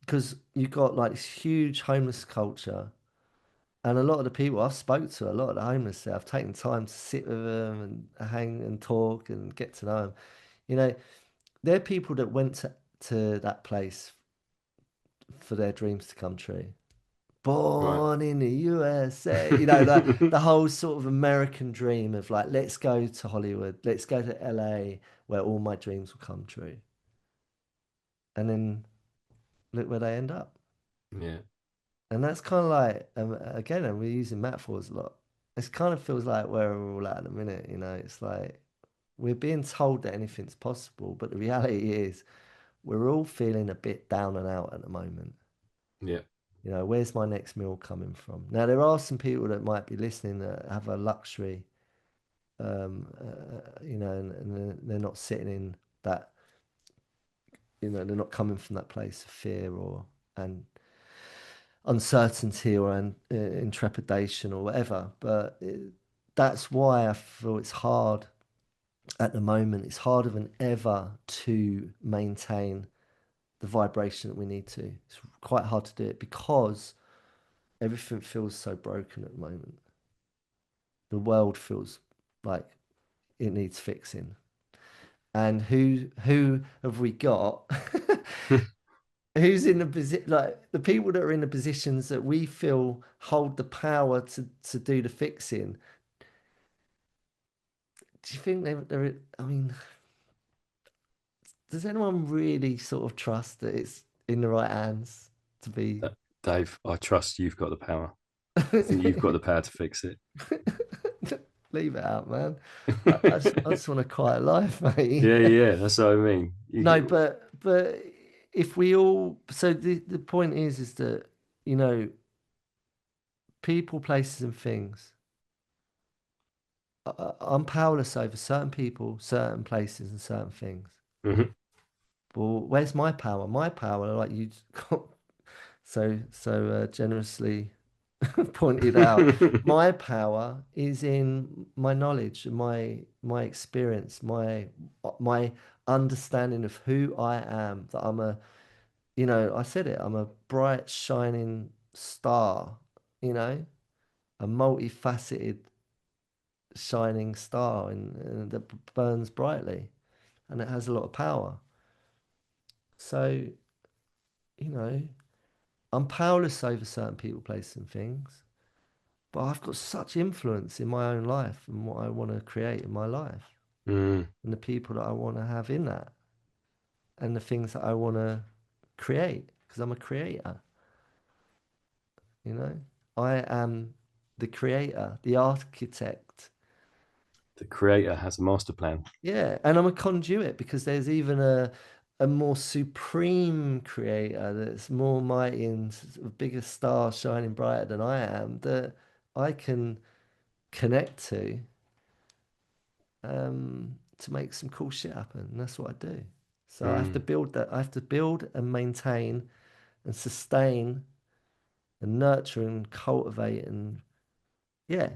because you've got like this huge homeless culture. And a lot of the people I've spoke to, a lot of the homeless there, I've taken time to sit with them and hang and talk and get to know them. You know, they're people that went to that place for their dreams to come true. Right. Born in the USA, you know, the whole sort of American dream of like, let's go to Hollywood, let's go to LA where all my dreams will come true. And then look where they end up. Yeah. And that's kind of like, again, and we're using metaphors a lot. It kind of feels like where we're all at the minute, you know. It's like we're being told that anything's possible, but the reality is we're all feeling a bit down and out at the moment. Yeah. You know, where's my next meal coming from? Now, there are some people that might be listening that have a luxury, you know, and they're not sitting in that, you know, they're not coming from that place of fear or and uncertainty or intrepidation or whatever. That's why I feel it's hard at the moment. It's harder than ever to maintain the vibration that we need to. It's quite hard to do it because everything feels so broken at the moment. The world feels like it needs fixing. And who have we got? who's in the position, like the people that are in the positions that we feel hold the power to do the fixing. Do you think they're, I mean, does anyone really sort of trust that it's in the right hands to be? Dave, I trust you've got the power. I think you've got the power to fix it. Leave it out, man. I just want a quiet life, mate. Yeah, yeah, that's what I mean. No, but if we all, so the point is that, you know, people, places, and things. I'm powerless over certain people, certain places, and certain things. Mhm. Well, where's my power? My power, like you got generously pointed out, my power is in my knowledge, my experience, my understanding of who I am. That I'm a, you know, I said it. I'm a bright, shining star. You know, a multifaceted, shining star, that burns brightly, and it has a lot of power. So, you know, I'm powerless over certain people, places, and things, but I've got such influence in my own life and what I want to create in my life Mm. and the people that I want to have in that and the things that I want to create because I'm a creator, you know? I am the creator, the architect. The creator has a master plan. Yeah, and I'm a conduit because there's even a more supreme creator that's more mighty and a bigger star shining brighter than I am that I can connect to make some cool shit happen. And that's what I do. So I have to Mm. build that. I have to build and maintain and sustain and nurture and cultivate and yeah,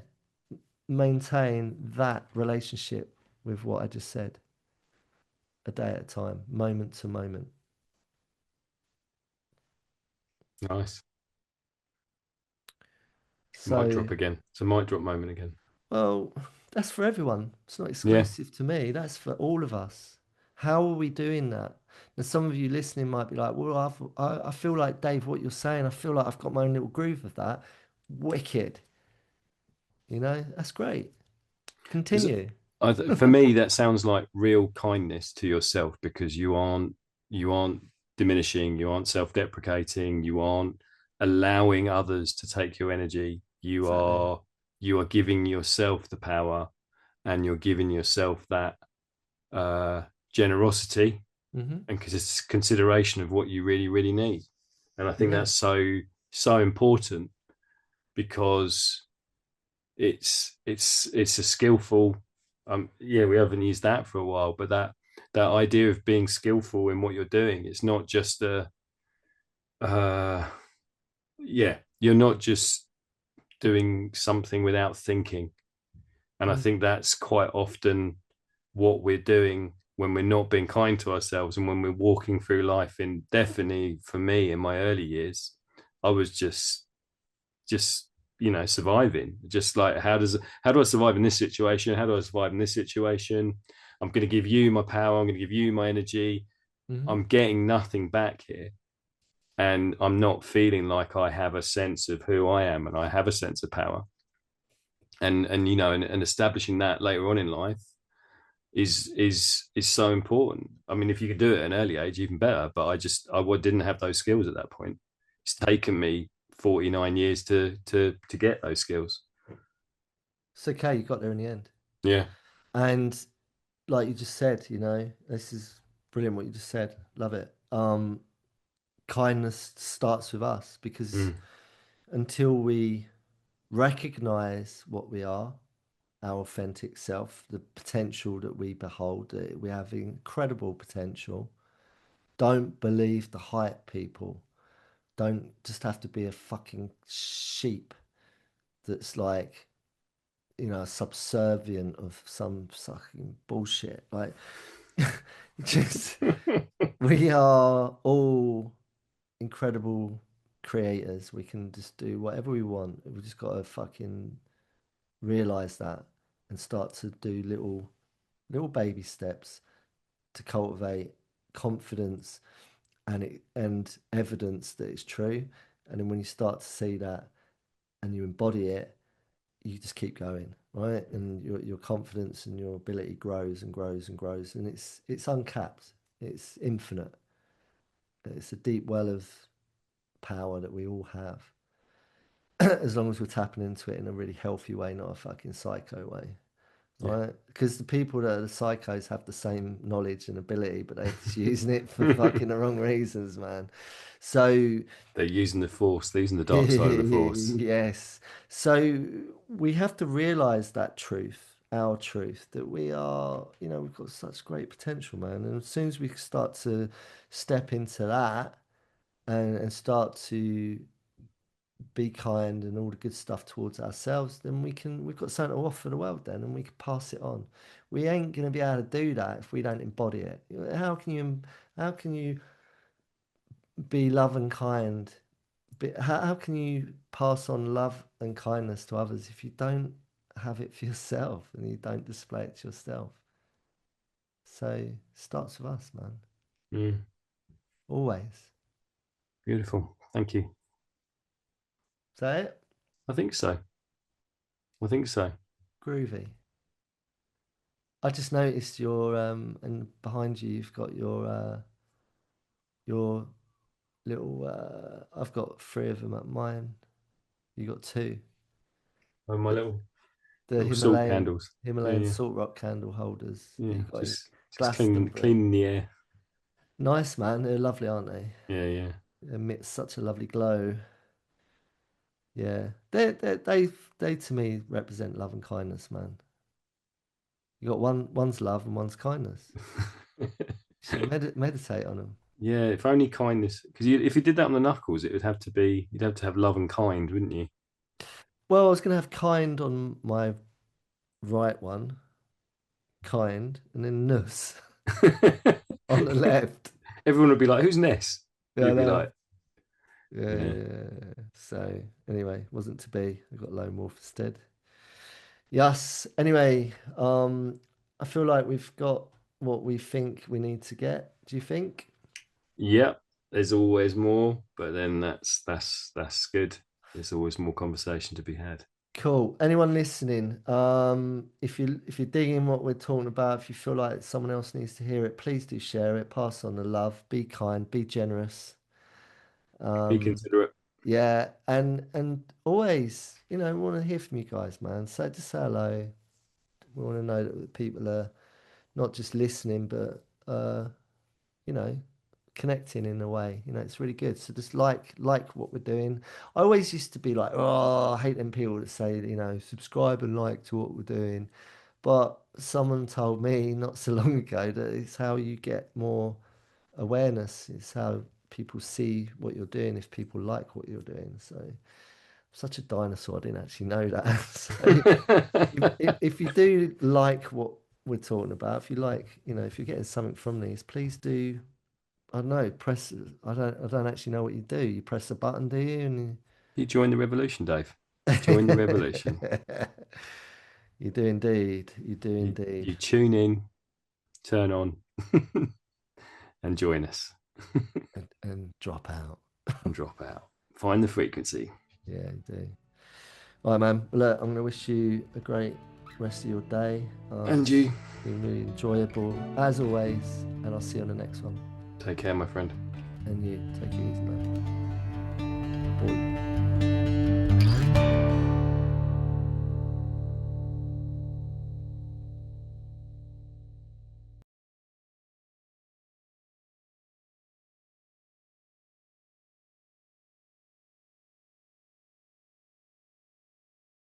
maintain that relationship with what I just said, a day at a time, moment to moment. Nice. Mic So, drop again. It's a mic drop moment again. well, that's for everyone. It's not Yeah. exclusive to me. That's for all of us. How are we doing that? And some of you listening might be like, well, I feel like, Dave, what you're saying, I feel like I've got my own little groove of that. Wicked. You know, that's great. Because Continue. for me, that sounds like real kindness to yourself because you aren't diminishing, you aren't self-deprecating, you aren't allowing others to take your energy. You Exactly. are you are giving yourself the power and you're giving yourself that uh, generosity Hmm. and consideration of what you really, really need. And I think Yeah. that's so important because it's a skillful yeah, we haven't used that for a while, but that idea of being skillful in what you're doing, it's not just a uh yeah, you're not just doing something without thinking. And I Mm. think that's quite often what we're doing when we're not being kind to ourselves and when we're walking through life. In definitely for me in my early years, I was just surviving, just like how do I survive in this situation, how do I survive in this situation. I'm going to give you my power, I'm going to give you my energy, Hmm. I'm getting nothing back here, and I'm not feeling like I have a sense of who I am and I have a sense of power. And establishing that later on in life is so important. I mean, if you could do it at an early age, even better. But I didn't have those skills at that point. It's taken me 49 years to get those skills. It's okay. You got there in the end. Yeah. And like you just said, you know, this is brilliant what you just said. Love it. Kindness starts with us because Mm. until we recognize what we are, our authentic self, the potential that we behold, that we have incredible potential. Don't believe the hype, people. Don't just have to be a fucking sheep that's like, you know, subservient of some fucking bullshit. Like, just, we are all incredible creators. We can just do whatever we want. We just got to fucking realize that and start to do little baby steps to cultivate confidence and evidence that it's true. And then when you start to see that and you embody it, you just keep going, right? And your confidence and your ability grows and grows and grows, and it's uncapped. It's infinite. It's a deep well of power that we all have, as long as we're tapping into it in a really healthy way, not a fucking psycho way. Yeah. Right? Because the people that are the psychos have the same knowledge and ability, but they're just using it for fucking the wrong reasons, man. So, They're using the force, they're using the dark side of the force. yes. So we have to realize that truth, our truth, that we are, we've got such great potential, man. And as soon as we start to step into that and start to be kind and all the good stuff towards ourselves, then we've got something to offer the world then, and we can pass it on. We ain't gonna be able to do that if we don't embody it. How can you be love and kind? How can you pass on love and kindness to others if you don't have it for yourself and you don't display it to yourself? So it starts with us, man. Mm, Always. beautiful. Thank you. Say it. I think so. I think so. Groovy. I just noticed your and behind you you've got your little I've got three of them at mine. You got two. Oh, my The, the little salt Himalayan candles. Yeah, Himalayan yeah. salt rock candle holders that Yeah. you got in Just Glastonbury. cleaning the air. Nice, man. They're lovely, aren't they? Yeah, yeah. They emit such a lovely glow. Yeah, they to me represent love and kindness, man. You got one's love and one's kindness. You should meditate on them. Yeah, if only kindness, because if you did that on the knuckles, it would have to be, you'd have to have love and kind, wouldn't you? Well, I was gonna have kind on my right one, kind, and then nus on the left. Everyone would be like, "Who's Ness?" Yeah, I You'd be know. like, Yeah, "Yeah, yeah, yeah. So anyway, wasn't to be. I got lone wolf instead. Yes. Anyway, I feel like we've got what we think we need to get. Do you think? yep." There's always more, but then that's good. There's always more conversation to be had. Cool. Anyone listening, if you're digging what we're talking about, if you feel like someone else needs to hear it, please do share it. Pass on the love. Be kind. Be generous. Be Um, considerate. yeah, and always, we want to hear from you guys, man. So just say hello. We want to know that people are not just listening, but you know, connecting in a way. It's really good. So just like what we're doing. I always used to be like, oh, I hate them people that say, subscribe and like to what we're doing. But someone told me not so long ago that it's how you get more awareness. It's how people see what you're doing if people like what you're doing. So I'm such a dinosaur, I didn't actually know that. So if you do like what we're talking about, if you like, if you're getting something from these, please do. I don't know. Press. I don't actually know what you do. You press a button, do you? And You join the revolution, Dave. Join the revolution. you do indeed. You do indeed. You tune in, turn on, and join us, And drop out. and drop out. Find the frequency. Yeah, you do. All right, man. Well, look, I'm going to wish you a great rest of your day. And you It's been really enjoyable as always, and I'll see you on the next one. take care, my friend. And you take it easy, man. Boy.